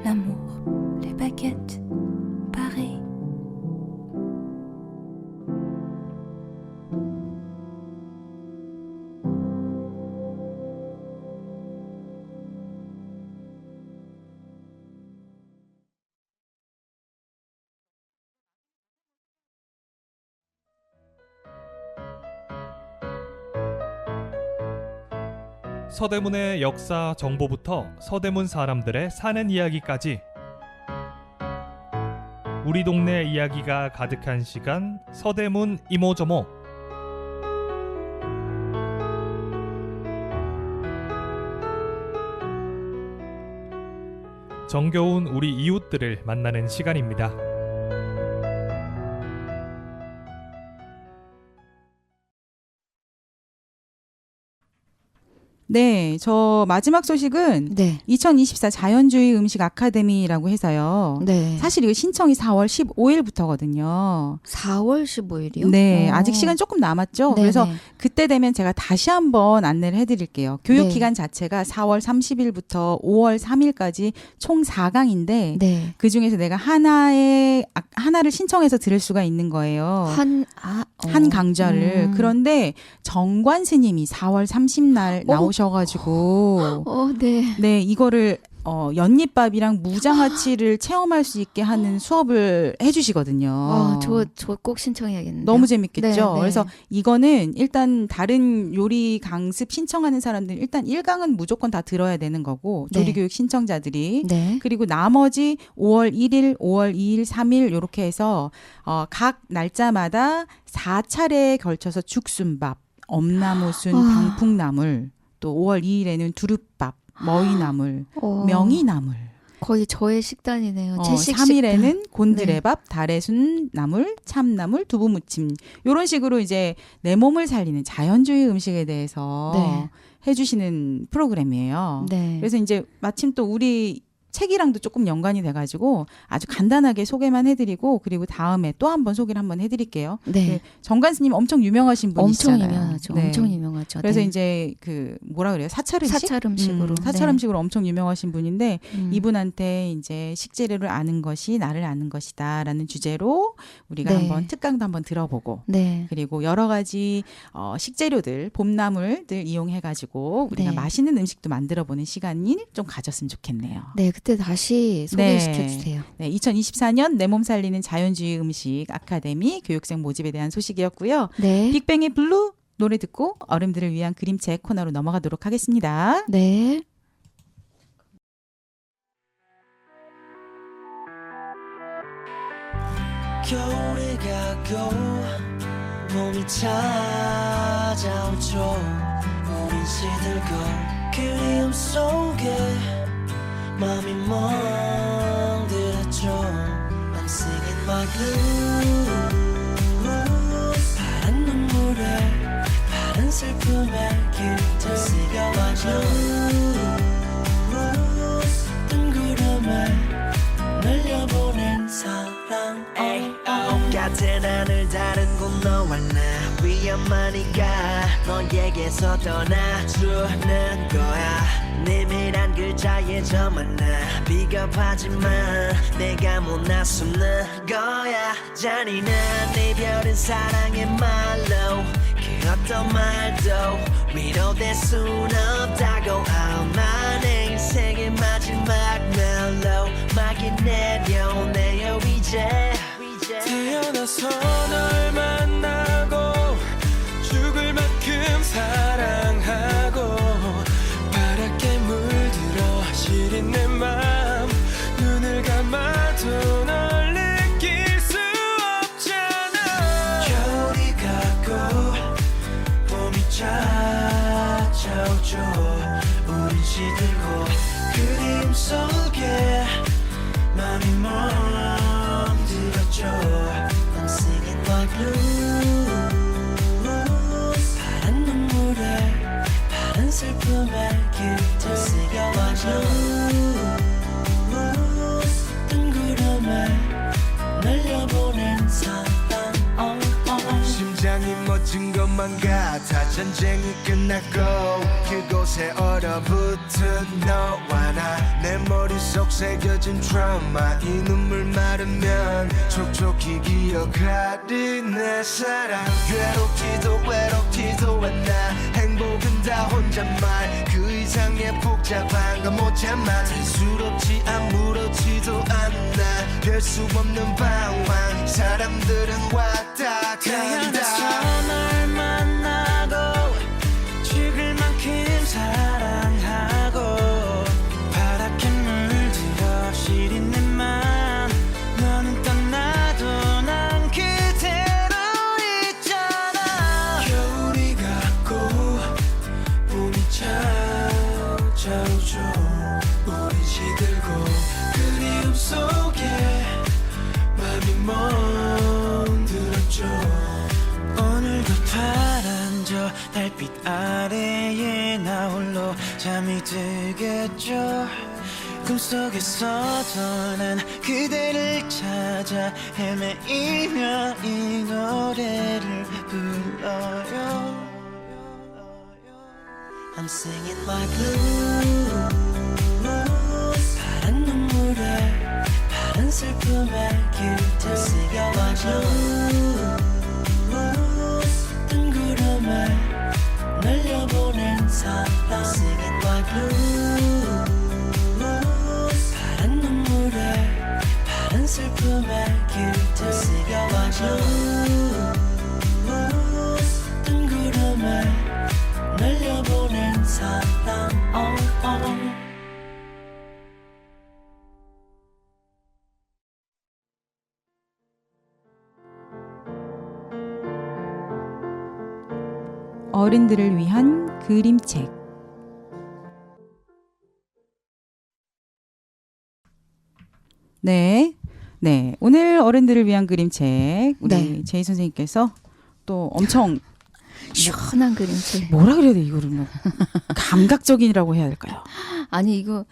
l'amour, les baguettes, Paris. 서대문의 역사 정보부터 서대문 사람들의 사는 이야기까지 우리 동네 이야기가 가득한 시간 서대문 이모저모. 정겨운 우리 이웃들을 만나는 시간입니다. 네, 저 마지막 소식은 네. 2024 자연주의 음식 아카데미라고 해서요. 네. 사실 이거 신청이 4월 15일부터거든요. 4월 15일이요? 네, 아직 시간 조금 남았죠. 네네. 그래서 그때 되면 제가 다시 한번 안내를 해드릴게요. 교육 네. 기간 자체가 4월 30일부터 5월 3일까지 총 4강인데 네. 그 중에서 내가 하나를 신청해서 들을 수가 있는 거예요. 한 강좌를. 그런데 정관 스님이 4월 30날 나오셔가지고 네. 네, 이거를 연잎밥이랑 무장아찌를 체험할 수 있게 하는 수업을 해주시거든요. 저 꼭 신청해야겠네요. 너무 재밌겠죠. 네, 네. 그래서 이거는 일단 다른 요리 강습 신청하는 사람들 일단 1강은 무조건 다 들어야 되는 거고 네. 조리교육 신청자들이 네. 그리고 나머지 5월 1일, 5월 2일, 3일 이렇게 해서 각 날짜마다 4차례에 걸쳐서 죽순밥, 엄나무순, 방풍나물, 또 5월 2일에는 두릅밥, 머위나물, 명이나물. 거의 저의 식단이네요. 채식 3일에는 곤드레밥, 달래순 나물, 참나물, 두부무침. 이런 식으로 이제 내 몸을 살리는 자연주의 음식에 대해서 네. 해주시는 프로그램이에요. 네. 그래서 이제 마침 또 우리 책이랑도 조금 연관이 돼가지고 아주 간단하게 소개만 해드리고 그리고 다음에 또 한번 소개를 한번 해드릴게요. 네. 정관스님 엄청 유명하신 분이시잖아요. 엄청 유명하죠. 네. 엄청 유명하죠. 그래서 네. 이제 그 뭐라 그래요? 사찰 음식? 사찰 음식으로. 사찰 네. 음식으로 엄청 유명하신 분인데 이분한테 이분한테 이제 식재료를 아는 것이 나를 아는 것이다라는 주제로 우리가 네. 한번 특강도 한번 들어보고 네. 그리고 여러 가지 식재료들, 봄나물들 이용해가지고 우리가 네. 맛있는 음식도 만들어보는 시간이 좀 가졌으면 좋겠네요. 네, 그때 다시 소개시켜 주세요. 네, 2024년 내 몸 살리는 자연주의 음식 아카데미 교육생 모집에 대한 소식이었고요. 네. 빅뱅의 블루 노래 듣고 어른들을 위한 그림책 코너로 넘어가도록 하겠습니다. 네. 겨울이 가고 봄이 찾아오죠. 우린 시들고 그리움 속에 맘이 멍들었죠. I'm singing my blues. 파란 눈물에 파란 슬픔에 길들 새겨와 blues. 뜬 구름에 날려보낸 사랑. 같은 하늘 다른 곳 너와 나 위험하니까 너에게서 떠나주는 거야. 내밀한 글자에 저만 나 비겁하지만 내가 못 나서는 거야. 잔인한 이별은 사랑의 말로 그 어떤 말도 위로될 순 없다고. 아마 내 인생의 마지막 멜로 막이 내려오네요 이제. 태어나서 널 만나고 죽을 만큼 사랑하고 파랗게 물들어 시린 내 맘 눈을 감아도 널 느낄 수 없잖아. 겨울이 가고 봄이 찾아오죠. 우린 시들고 그림 속에 맘이 멈들었죠. I'm singing my blues. 파란 눈물에 파란 슬픔에 길들 새겨와 blues. 뜬 구름에 날려보낸 사랑. 심장이 멎은 것만 같아. 전쟁이 끝났고 그곳에 얼어붙은 너와 나. 내 머릿속 새겨진 트라우마. 이 눈물 마르면 촉촉히 기억하리 내 사랑. 괴롭지도 외롭지도 않아. 행복은 다 혼잣말. 그 이상의 복잡한 건 못 참아. 대수롭지 아무렇지도 않아. 별 수 없는 방황. 사람들은 왔다 태어나서 간다. 널 만나고 죽을 만큼 사랑. 달빛 아래에 나 홀로 잠이 들겠죠. 꿈속에서도 난 그대를 찾아 헤매이며 이 노래를 불러요. I'm singing my blues. 파란 눈물에 파란 슬픔에 길들 새겨 my blues. 뜬 구름을 날려보낸 사람 I'm singing my blues. 파란 눈물에 파란 슬픔에 길들 새겨 my blues. 뜬 구름을 날려보낸 사람 어른들을 위한 그림책. 네. 네. 오늘 어른들을 위한 그림책. 우리 네. 제이 선생님께서 또 엄청 시원한 그림책. 뭐라 그래야 돼, 이거를 뭐. 감각적이라고 해야 될까요? 아니 이거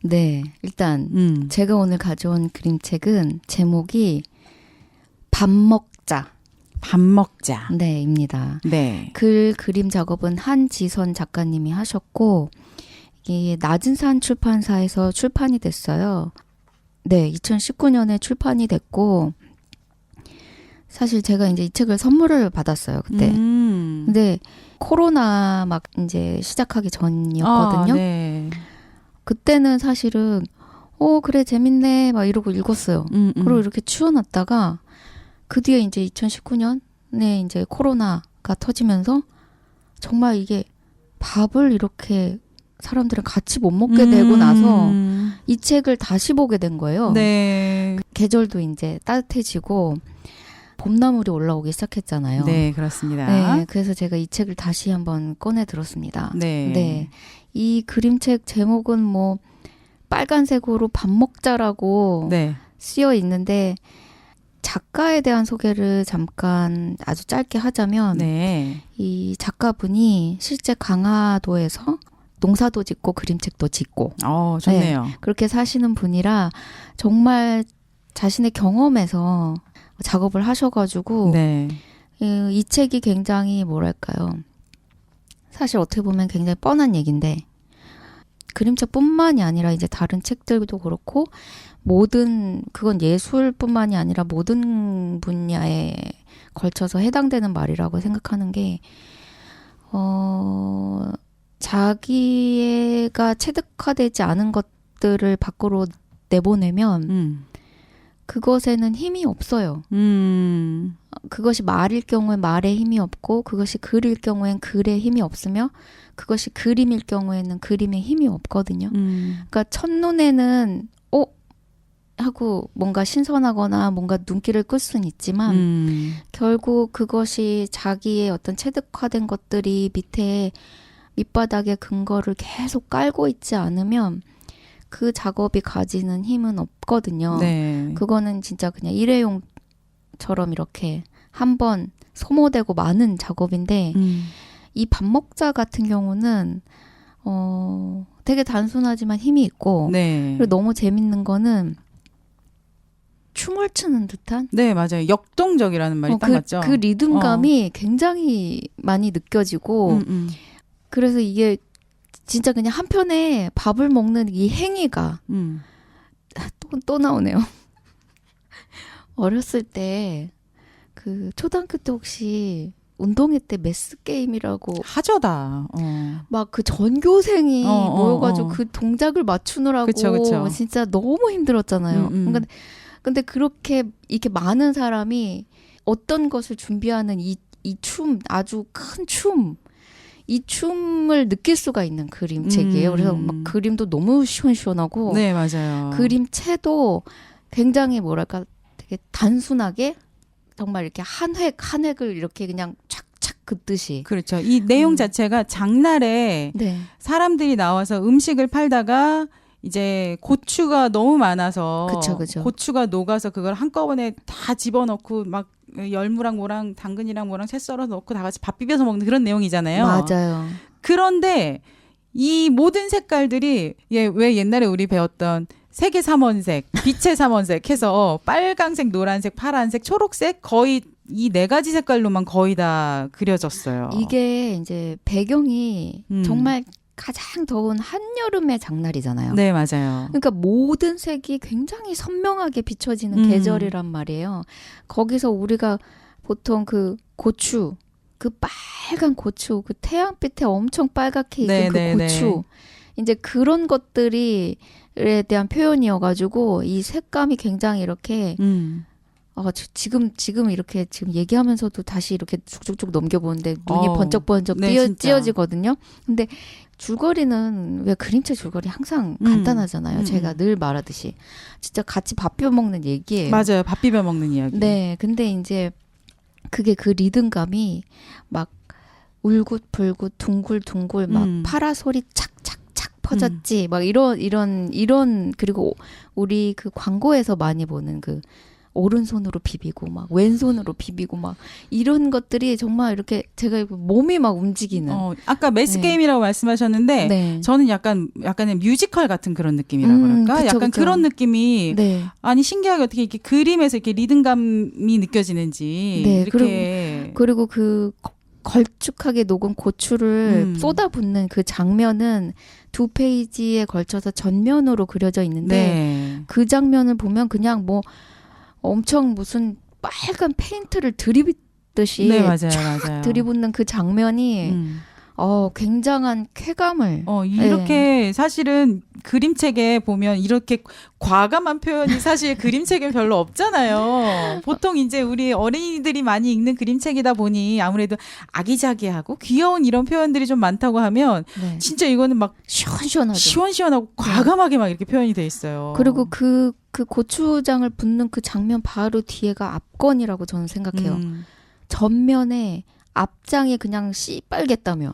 네 일단 제가 오늘 가져온 그림책은 제목이 밥 먹자. 밥 먹자. 네입니다. 네. 그림 작업은 한지선 작가님이 하셨고 이게 낮은산 출판사에서 출판이 됐어요. 네, 2019년에 출판이 됐고 사실 제가 이제 이 책을 선물을 받았어요 그때. 근데 코로나 막 이제 시작하기 전이었거든요. 네. 그때는 사실은 그래 재밌네 막 이러고 읽었어요. 그리고 이렇게 치워놨다가 그 뒤에 이제 2019년에 이제 코로나가 터지면서 정말 이게 밥을 이렇게 사람들은 같이 못 먹게 되고 나서 이 책을 다시 보게 된 거예요. 네. 계절도 이제 따뜻해지고 봄나물이 올라오기 시작했잖아요. 네, 그렇습니다. 네, 그래서 제가 이 책을 다시 한번 꺼내 들었습니다. 네. 네. 이 그림책 제목은 뭐 빨간색으로 밥 먹자라고 네. 쓰여 있는데 작가에 대한 소개를 잠깐 아주 짧게 하자면 네. 이 작가분이 실제 강화도에서 농사도 짓고 그림책도 짓고 좋네요. 그렇게 사시는 분이라 정말 자신의 경험에서 작업을 하셔가지고 네. 이 책이 굉장히 뭐랄까요. 사실 어떻게 보면 굉장히 뻔한 얘기인데 그림책뿐만이 아니라 이제 다른 책들도 그렇고 그건 예술뿐만이 아니라 모든 분야에 걸쳐서 해당되는 말이라고 생각하는 게 자기가 체득화되지 않은 것들을 밖으로 내보내면 그것에는 힘이 없어요. 그것이 말일 경우엔 말에 힘이 없고 그것이 글일 경우엔 글에 힘이 없으며 그것이 그림일 경우에는 그림에 힘이 없거든요. 그러니까 첫눈에는 하고 뭔가 신선하거나 뭔가 눈길을 끌 수는 있지만 결국 그것이 자기의 어떤 체득화된 것들이 밑바닥에 근거를 계속 깔고 있지 않으면 그 작업이 가지는 힘은 없거든요. 네. 그거는 진짜 그냥 일회용처럼 이렇게 한번 소모되고 마는 작업인데 이 밥 먹자 같은 경우는 되게 단순하지만 힘이 있고 네. 그리고 너무 재밌는 거는 춤을 추는 듯한 네, 맞아요. 역동적이라는 말이 딱 맞죠. 그 리듬감이 굉장히 많이 느껴지고 그래서 이게 진짜 그냥 한편에 밥을 먹는 이 행위가 또 나오네요. 어렸을 때 그 초등학교 때 혹시 운동회 때 메스 게임이라고 하저다. 막 그 전교생이 모여가지고 그 동작을 맞추느라고 그쵸. 진짜 너무 힘들었잖아요. 근데 그렇게 이렇게 많은 사람이 어떤 것을 준비하는 이 춤, 아주 큰 춤, 이 춤을 느낄 수가 있는 그림책이에요. 그래서 막 그림도 너무 시원시원하고 네, 맞아요. 그림체도 굉장히 뭐랄까 되게 단순하게 정말 이렇게 한 획을 이렇게 그냥 착착 긋듯이. 그렇죠. 이 내용 자체가 장날에 네. 사람들이 나와서 음식을 팔다가 이제 고추가 너무 많아서 그쵸. 고추가 녹아서 그걸 한꺼번에 다 집어넣고 막 열무랑 뭐랑 당근이랑 뭐랑 채 썰어 넣고 다 같이 밥 비벼서 먹는 그런 내용이잖아요. 맞아요. 그런데 이 모든 색깔들이 왜 옛날에 우리 배웠던 색의 삼원색, 빛의 삼원색 해서 빨강색, 노란색, 파란색, 초록색 거의 이 4가지 색깔로만 거의 다 그려졌어요. 이게 이제 배경이 음. 정말 가장 더운 한여름의 장날이잖아요. 네, 맞아요. 그러니까 모든 색이 굉장히 선명하게 비춰지는 계절이란 말이에요. 거기서 우리가 보통 그 고추, 그 빨간 고추, 그 태양빛에 엄청 빨갛게 익은 네, 그 네, 고추, 이제 그런 것들에 대한 표현이어가지고 이 색감이 굉장히 이렇게 지금 이렇게 지금 얘기하면서도 다시 이렇게 쭉쭉쭉 넘겨보는데 눈이 번쩍번쩍 네, 띄어지거든요. 근데 줄거리는 왜 그림체 줄거리 항상 간단하잖아요. 제가 늘 말하듯이 진짜 같이 밥 비벼 먹는 얘기예요. 맞아요. 밥 비벼 먹는 이야기. 네, 근데 이제 그게 그 리듬감이 막 울긋불긋 둥글둥글 막 파라솔이 착착착 퍼졌지. 막 이런 그리고 우리 그 광고에서 많이 보는 그 오른손으로 비비고 막 왼손으로 비비고 막 이런 것들이 정말 이렇게 제가 몸이 막 움직이는. 아까 매스 게임이라고 말씀하셨는데 네. 저는 약간의 뮤지컬 같은 그런 느낌이라 그럴까? 그쵸, 약간 그쵸. 그런 느낌이 네. 아니 신기하게 어떻게 이렇게 그림에서 이렇게 리듬감이 느껴지는지 네, 이렇게 그리고 그 걸쭉하게 녹은 고추를 쏟아붓는 그 장면은 2페이지에 걸쳐서 전면으로 그려져 있는데 네. 그 장면을 보면 그냥 뭐 엄청 무슨 빨간 페인트를 들이붓듯이 네, 맞아요, 쫙 맞아요. 들이붓는 그 장면이 굉장한 쾌감을 이렇게 사실은 그림책에 보면 이렇게 과감한 표현이 사실 그림책에 별로 없잖아요. 보통 이제 우리 어린이들이 많이 읽는 그림책이다 보니 아무래도 아기자기하고 귀여운 이런 표현들이 좀 많다고 하면 네. 진짜 이거는 막 시원시원하죠. 시원시원하고 과감하게 막 이렇게 표현이 돼 있어요. 그리고 그 고추장을 붓는 그 장면 바로 뒤에가 앞건이라고 저는 생각해요. 전면에 앞장이 그냥 씨빨겠다며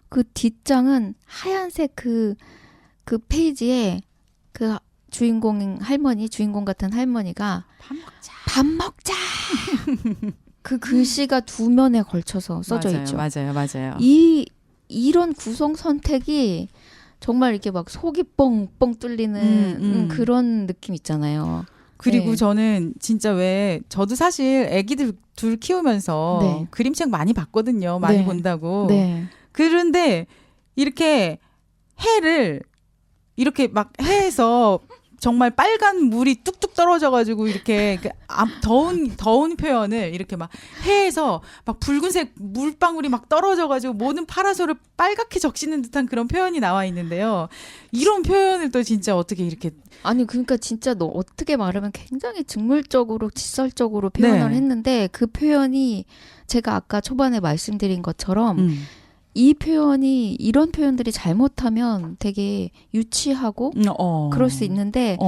그 뒷장은 하얀색 그 페이지에 그 주인공 같은 할머니가 밥 먹자 그 글씨가 2면에 걸쳐서 써져 맞아요, 있죠. 맞아요. 이런 구성 선택이 정말 이렇게 막 속이 뻥뻥 뚫리는 그런 느낌 있잖아요. 그리고 네. 저는 진짜 저도 사실 애기들 둘 키우면서 네. 그림책 많이 봤거든요. 많이 네. 본다고. 네. 그런데 이렇게 해를 이렇게 막 해에서 정말 빨간 물이 뚝뚝 떨어져가지고 이렇게 더운 표현을 이렇게 막 해에서 막 붉은색 물방울이 막 떨어져가지고 모든 파라솔을 빨갛게 적시는 듯한 그런 표현이 나와 있는데요. 이런 표현을 또 진짜 어떻게 이렇게 아니 그러니까 진짜 너 어떻게 말하면 굉장히 직물적으로 직설적으로 표현을 네. 했는데 그 표현이 제가 아까 초반에 말씀드린 것처럼 이 표현이 이런 표현들이 잘못하면 되게 유치하고 그럴 수 있는데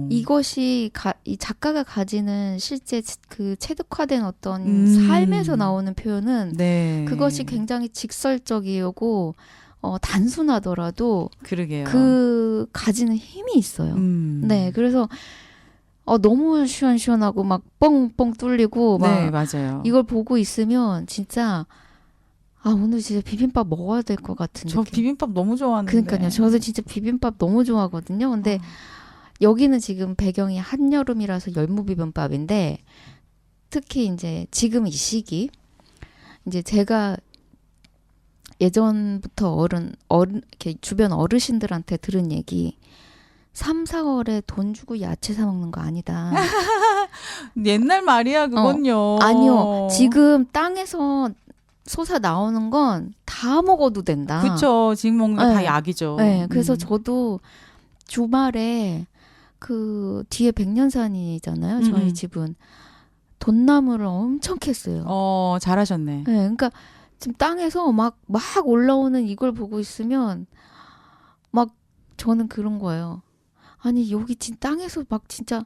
이것이 이 작가가 가지는 실제 그 체득화된 어떤 삶에서 나오는 표현은 네. 그것이 굉장히 직설적이고 단순하더라도 그러게요. 그 가지는 힘이 있어요. 네, 그래서 너무 시원시원하고 막 뻥뻥 뚫리고 막 네, 맞아요. 이걸 보고 있으면 진짜 오늘 진짜 비빔밥 먹어야 될 것 같은 저 느낌. 비빔밥 너무 좋아하는데. 그러니까요. 저도 진짜 비빔밥 너무 좋아하거든요. 근데 여기는 지금 배경이 한여름이라서 열무비빔밥인데 특히 이제 지금 이 시기 이제 제가 예전부터 이렇게 주변 어르신들한테 들은 얘기 3, 4월에 돈 주고 야채 사 먹는 거 아니다. 옛날 말이야 그건요. 아니요. 지금 땅에서 솟아 나오는 건 다 먹어도 된다. 그렇죠. 지금 먹는 거 다 네. 약이죠. 네, 그래서 저도 주말에 그 뒤에 백년산이잖아요. 저희 집은 돈나무를 엄청 캤어요. 잘하셨네. 네, 그러니까 지금 땅에서 막 올라오는 이걸 보고 있으면 막 저는 그런 거예요. 아니 여기 진짜 땅에서 막 진짜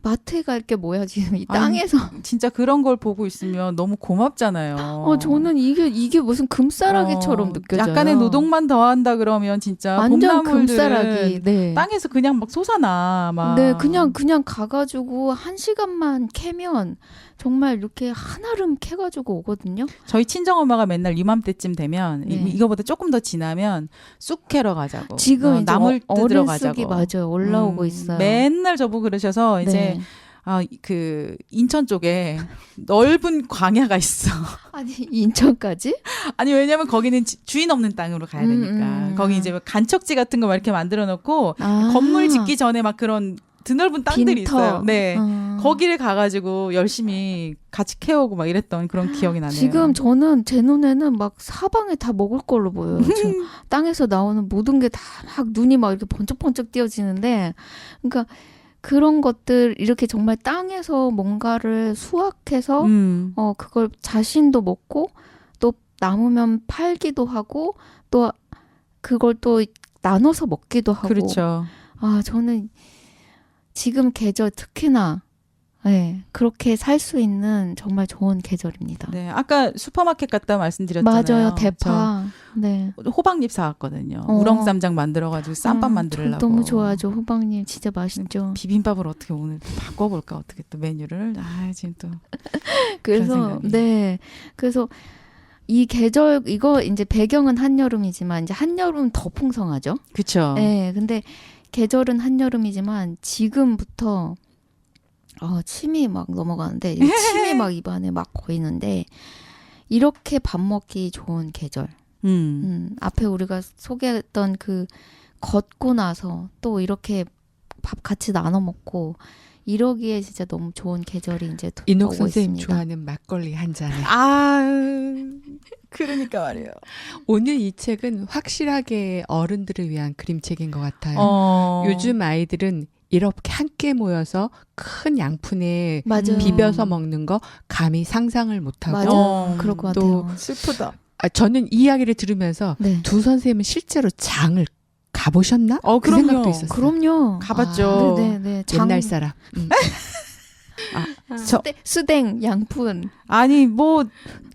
마트에 갈 게 뭐야 지금 이 땅에서. 진짜 그런 걸 보고 있으면 너무 고맙잖아요. 저는 이게 무슨 금싸라기처럼 느껴져요. 약간의 노동만 더한다 그러면 진짜 완전 봄나물들은 금싸라기. 네. 땅에서 그냥 막 솟아나 막. 네, 그냥 가가지고 1시간만 캐면 정말 이렇게 한아름 캐가지고 오거든요. 저희 친정엄마가 맨날 이맘때쯤 되면 네. 이거보다 조금 더 지나면 쑥 캐러 가자고. 지금 이제 나물 뜯으러 어른 가자고. 쑥이 맞아요. 올라오고 있어요. 맨날 저보고 그러셔서 이제 네. 그 인천 쪽에 넓은 광야가 있어. 아니 인천까지? 아니 왜냐면 거기는 주인 없는 땅으로 가야 되니까. 거기 이제 간척지 같은 거 막 이렇게 만들어 놓고 건물 짓기 전에 막 그런 드넓은 땅들이 빈터. 있어요. 네. 거기를 가가지고 열심히 같이 캐오고 막 이랬던 그런 기억이 나네요. 지금 저는 제 눈에는 막 사방에 다 먹을 걸로 보여요. 저 땅에서 나오는 모든 게 다 막 눈이 막 이렇게 번쩍번쩍 띄어지는데, 그러니까 그런 것들 이렇게 정말 땅에서 뭔가를 수확해서 그걸 자신도 먹고 또 남으면 팔기도 하고 또 그걸 또 나눠서 먹기도 하고. 그렇죠. 아, 저는 지금 계절 특히나 네, 그렇게 살 수 있는 정말 좋은 계절입니다. 네, 아까 슈퍼마켓 갔다 말씀드렸잖아요. 맞아요, 대파. 네. 저 호박잎 사왔거든요. 우렁쌈장 만들어가지고 쌈밥 만들려고. 너무 좋아하죠. 호박잎 진짜 맛있죠. 비빔밥을 어떻게 오늘 바꿔볼까 어떻게 또 메뉴를. 지금 또 그래서 생각이. 네, 그래서 이 계절 이거 이제 배경은 한여름이지만 이제 한여름 더 풍성하죠. 그렇죠. 네, 근데 계절은 한여름이지만 지금부터 침이 막 넘어가는데 침이 막 입안에 막 고이는데 이렇게 밥 먹기 좋은 계절. 앞에 우리가 소개했던 그 걷고 나서 또 이렇게 밥 같이 나눠 먹고 이러기에 진짜 너무 좋은 계절이 이제 인옥 오고 선생님 있습니다. 좋아하는 막걸리 한 잔에. 그러니까 말이에요. 오늘 이 책은 확실하게 어른들을 위한 그림책인 것 같아요. 요즘 아이들은 이렇게 함께 모여서 큰 양푼에 맞아요. 비벼서 먹는 거 감히 상상을 못하고 맞아. 그럴 것 또 같아요. 슬프다. 저는 이 이야기를 들으면서 네. 두 선생님은 실제로 장을 가보셨나? 그 그럼요. 생각도 있었어요. 그럼요. 가봤죠. 네네. 옛날 사람. 수댕, 양푼. 아니 뭐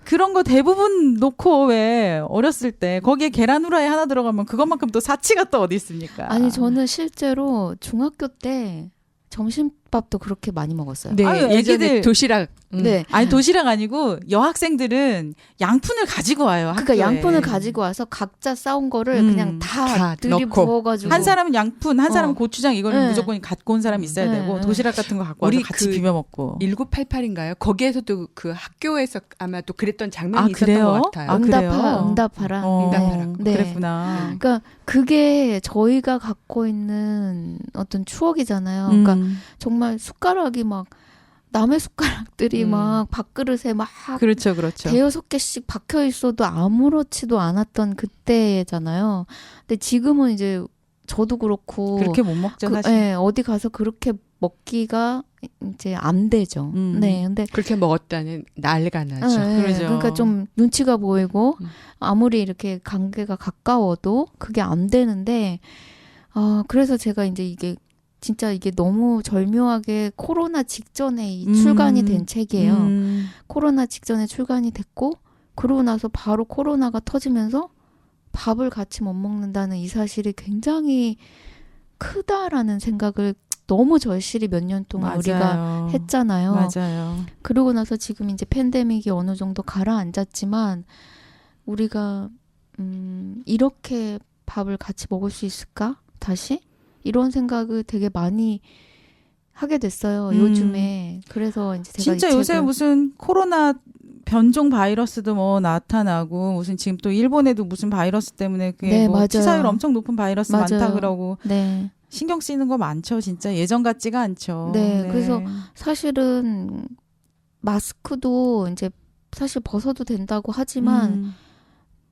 그런 거 대부분 놓고 왜 어렸을 때 거기에 계란 후라이 하나 들어가면 그것만큼 또 사치가 또 어디 있습니까? 아니 저는 실제로 중학교 때 점심밥도 그렇게 많이 먹었어요. 네, 아유, 예전에 애기들- 도시락. 네. 아니 도시락 아니고 여학생들은 양푼을 가지고 와요. 그러니까 학교에. 양푼을 가지고 와서 각자 싸운 거를 그냥 다 다 넣고. 들이부어가지고 한 사람은 양푼, 한 사람은 고추장 이거는 네. 무조건 갖고 온 사람이 있어야 네, 되고 네. 도시락 같은 거 갖고 와서 우리 같이 그 비벼 먹고. 1988인가요? 거기에서도 그 학교에서 아마 또 그랬던 장면이 있었던 그래요? 것 같아요. 그래요? 응답하라. 응답하라. 네. 그랬구나. 그러니까 그게 저희가 갖고 있는 어떤 추억이잖아요. 그러니까 정말 숟가락이 막 남의 숟가락들이 막 밥그릇에 막 그렇죠, 그렇죠. 대여섯 개씩 박혀 있어도 아무렇지도 않았던 그때잖아요. 근데 지금은 이제 저도 그렇고 그렇게 못 먹죠, 사실. 네, 어디 가서 그렇게 먹기가 이제 안 되죠. 네, 근데 그렇게 먹었다는 난리가 나죠. 네, 그러죠. 그러니까 좀 눈치가 보이고 아무리 이렇게 관계가 가까워도 그게 안 되는데 그래서 제가 이제 이게 진짜 이게 너무 절묘하게 코로나 직전에 출간이 된 책이에요. 코로나 직전에 출간이 됐고 그러고 나서 바로 코로나가 터지면서 밥을 같이 못 먹는다는 이 사실이 굉장히 크다라는 생각을 너무 절실히 몇 년 동안 우리가 했잖아요. 맞아요. 그러고 나서 지금 이제 팬데믹이 어느 정도 가라앉았지만 우리가 이렇게 밥을 같이 먹을 수 있을까? 다시? 이런 생각을 되게 많이 하게 됐어요. 요즘에. 그래서 이제 제가 진짜 이 요새 책을 무슨 코로나 변종 바이러스도 뭐 나타나고 무슨 지금 또 일본에도 무슨 바이러스 때문에 그게 네, 뭐 맞아요. 치사율 엄청 높은 바이러스 맞아요. 많다 그러고 네. 신경 쓰이는 거 많죠. 진짜 예전 같지가 않죠. 네, 그래서 사실은 마스크도 이제 사실 벗어도 된다고 하지만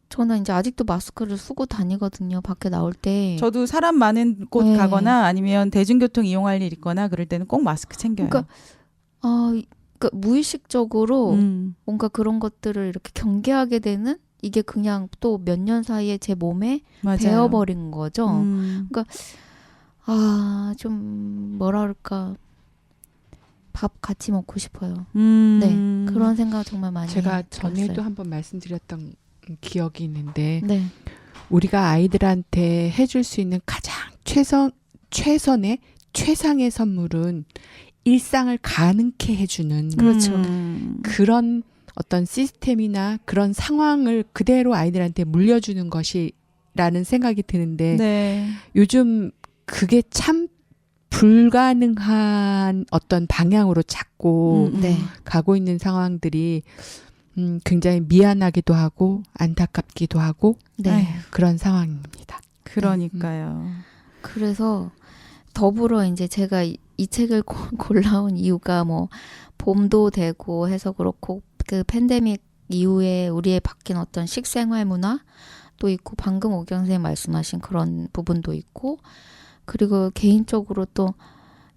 저는 이제 아직도 마스크를 쓰고 다니거든요. 밖에 나올 때. 저도 사람 많은 곳 네. 가거나 아니면 대중교통 이용할 일 있거나 그럴 때는 꼭 마스크 챙겨요. 그러니까 무의식적으로 음. 뭔가 그런 것들을 이렇게 경계하게 되는 이게 그냥 또 몇 년 사이에 제 몸에 맞아요. 배어버린 거죠. 음. 좀 뭐라 그럴까. 밥 같이 먹고 싶어요. 음. 네. 그런 생각 정말 많이 제가 했어요. 전에도 한번 말씀드렸던 기억이 있는데 네. 우리가 아이들한테 해줄 수 있는 가장 최선의 최상의 선물은 일상을 가능케 해주는 그렇죠. 그런 어떤 시스템이나 그런 상황을 그대로 아이들한테 물려주는 것이라는 생각이 드는데 네. 요즘 그게 참 불가능한 어떤 방향으로 자꾸 네. 가고 있는 상황들이 굉장히 미안하기도 하고 안타깝기도 하고 네. 그런 상황입니다. 그러니까요. 그래서 더불어 이제 제가 이 책을 골라온 이유가 뭐 봄도 되고 해서 그렇고 그 팬데믹 이후에 우리의 바뀐 어떤 식생활 문화도 있고 방금 오경 선생님 말씀하신 그런 부분도 있고 그리고 개인적으로 또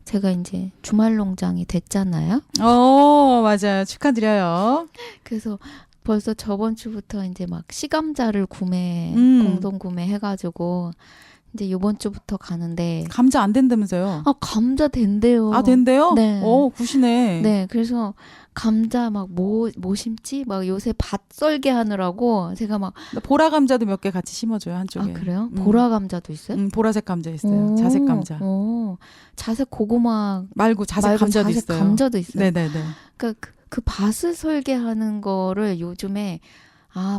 제가 이제 주말 농장이 됐잖아요. 맞아요. 축하드려요. 그래서 벌써 저번 주부터 이제 막 씨감자를 공동 구매해가지고 이제 이번 주부터 가는데 감자 안 된다면서요? 감자 된대요. 아, 된대요? 네. 굿이네. 네, 그래서 감자 막 뭐 심지 막 요새 밭 썰게 하느라고 제가 막 보라 감자도 몇 개 같이 심어줘요, 한쪽에. 그래요? 보라 감자도 있어요? 보라색 감자 있어요. 자색 감자. 자색 고구마 말고 자색 감자도 자색 있어요. 감자도 있어요. 네네네. 그러니까 그 밭을 설계하는 거를 요즘에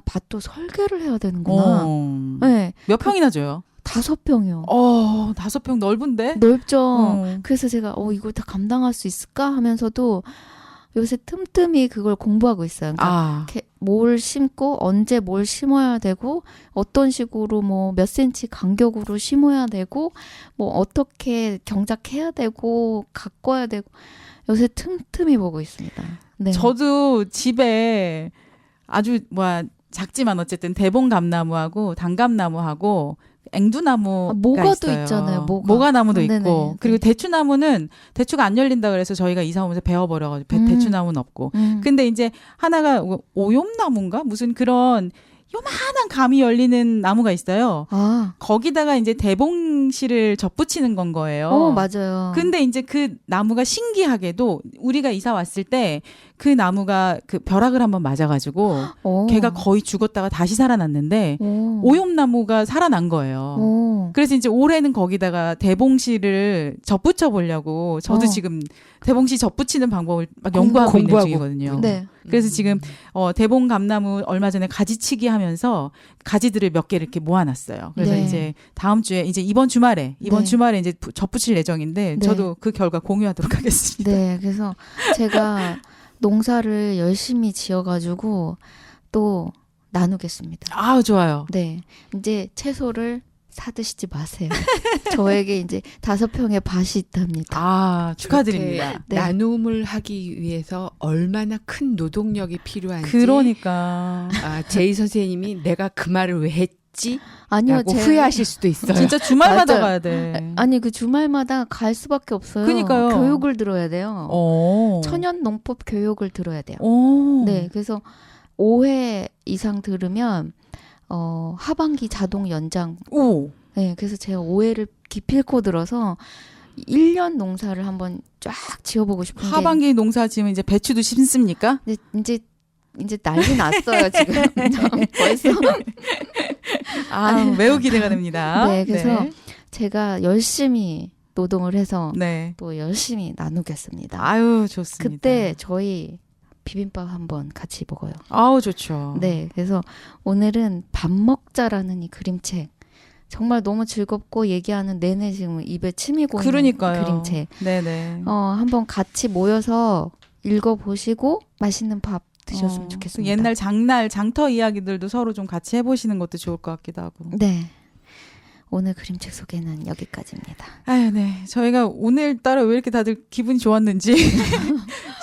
밭도 설계를 해야 되는구나. 네, 몇 평이나 줘요? 5평이요. 5평 넓은데? 넓죠. 그래서 제가 이걸 다 감당할 수 있을까 하면서도 요새 틈틈이 그걸 공부하고 있어요. 그러니까 뭘 심고 언제 뭘 심어야 되고 어떤 식으로 뭐 몇 센치 간격으로 심어야 되고 뭐 어떻게 경작해야 되고 가꿔야 되고 요새 틈틈이 보고 있습니다. 네. 저도 집에 아주 작지만 어쨌든 대봉감나무하고 단감나무하고 앵두나무가 모가도 있어요. 있잖아요. 모가나무도 네네. 있고 그리고 대추나무는 대추가 안 열린다 그래서 저희가 이사 오면서 베어버려가지고 대추나무는 없고 근데 이제 하나가 오욤나무인가 무슨 그런 요만한 감이 열리는 나무가 있어요. 거기다가 이제 대봉실을 접붙이는 건 거예요. 맞아요. 근데 이제 그 나무가 신기하게도 우리가 이사 왔을 때 그 나무가 그 벼락을 한번 맞아가지고 걔가 거의 죽었다가 다시 살아났는데 오욤나무가 살아난 거예요. 그래서 이제 올해는 거기다가 대봉실을 접붙여 보려고 저도 지금 대봉실 접붙이는 방법을 막 연구하고 있는 중이거든요. 네. 그래서 지금 대봉 감나무 얼마 전에 가지치기 하면서 가지들을 몇 개 이렇게 모아놨어요. 그래서 네. 이제 다음 주에 이제 이번 주말에 이제 접붙일 예정인데 네. 저도 그 결과 공유하도록 하겠습니다. 네, 그래서 제가 농사를 열심히 지어가지고 또 나누겠습니다. 좋아요. 네, 이제 채소를 사드시지 마세요. 저에게 이제 5평의 밭이 있답니다. 축하드립니다. 네. 나눔을 하기 위해서 얼마나 큰 노동력이 필요한지 그러니까 제이 선생님이 내가 그 말을 왜 했지? 아니요, 라고 후회하실 수도 있어요. 진짜 주말마다 맞아요. 가야 돼. 아니 그 주말마다 갈 수밖에 없어요. 그러니까요. 교육을 들어야 돼요. 천연 농법 교육을 들어야 돼요. 네, 그래서 5회 이상 들으면 하반기 자동 연장. 네, 그래서 제가 5회를 기필코 들어서 1년 농사를 한번 쫙 지어보고 싶은 게 하반기 농사 지으면 이제 배추도 심습니까? 이제 난리 났어요 지금 벌써. 매우 기대가 됩니다. 네, 그래서 제가 열심히 노동을 해서 네. 또 열심히 나누겠습니다. 좋습니다. 그때 저희 비빔밥 한번 같이 먹어요. 좋죠. 네, 그래서 오늘은 밥 먹자라는 이 그림책 정말 너무 즐겁고 얘기하는 내내 지금 입에 침이 고는 그러니까요. 그림책. 네네. 한번 같이 모여서 읽어보시고 맛있는 밥 드셨으면 좋겠습니다. 옛날 장터 이야기들도 서로 좀 같이 해보시는 것도 좋을 것 같기도 하고. 네. 오늘 그림책 소개는 여기까지입니다. 네. 저희가 오늘따라 왜 이렇게 다들 기분이 좋았는지.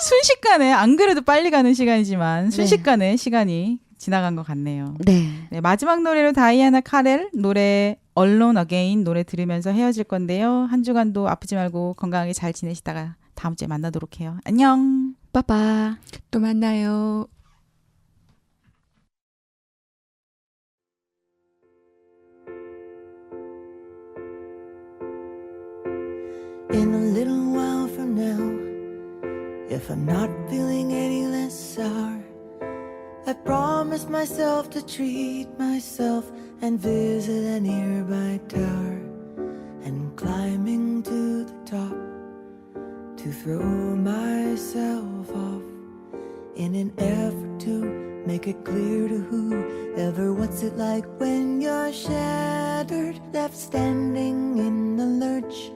순식간에, 안 그래도 빨리 가는 시간이지만, 순식간에 시간이 지나간 것 같네요. 네. 마지막 노래로 다이아나 카렐 노래 Alone Again 노래 들으면서 헤어질 건데요. 한 주간도 아프지 말고 건강하게 잘 지내시다가 다음 주에 만나도록 해요. 안녕. 빠빠. 또 만나요. In a little while from now, if I'm not feeling any less sour, I promise myself to treat myself and visit a nearby tower. And climbing to the top, to to throw myself off in an effort to make it clear to whoever what's it like when you're shattered, left standing in the lurch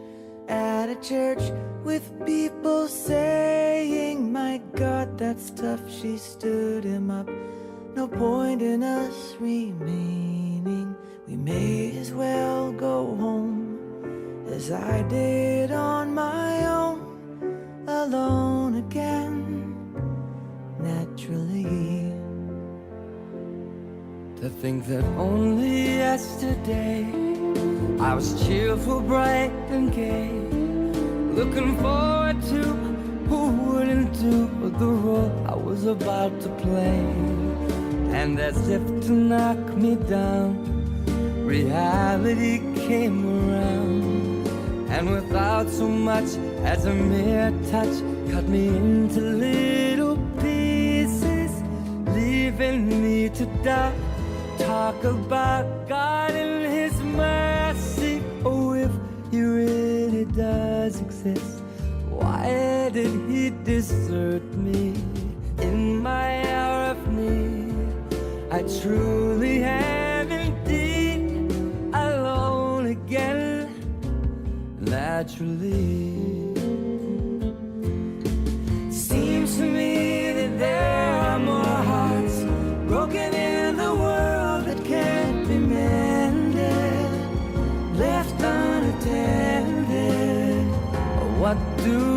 at a church with people saying, my God, that's tough. She stood him up. No point in us remaining. We may as well go home as I did on my own, alone again, naturally. To think that only yesterday I was cheerful, bright and gay, looking forward to who wouldn't do the role I was about to play. And as if to knock me down, reality came around, and without so much as a mere touch, cut me into little pieces, leaving me to die. Talk about God and His mercy. Oh, if He really does exist, why did He desert me in my hour of need? I truly am indeed alone again, naturally. Seems to me that there are more hearts broken in the world that can't be mended, left unattended. What do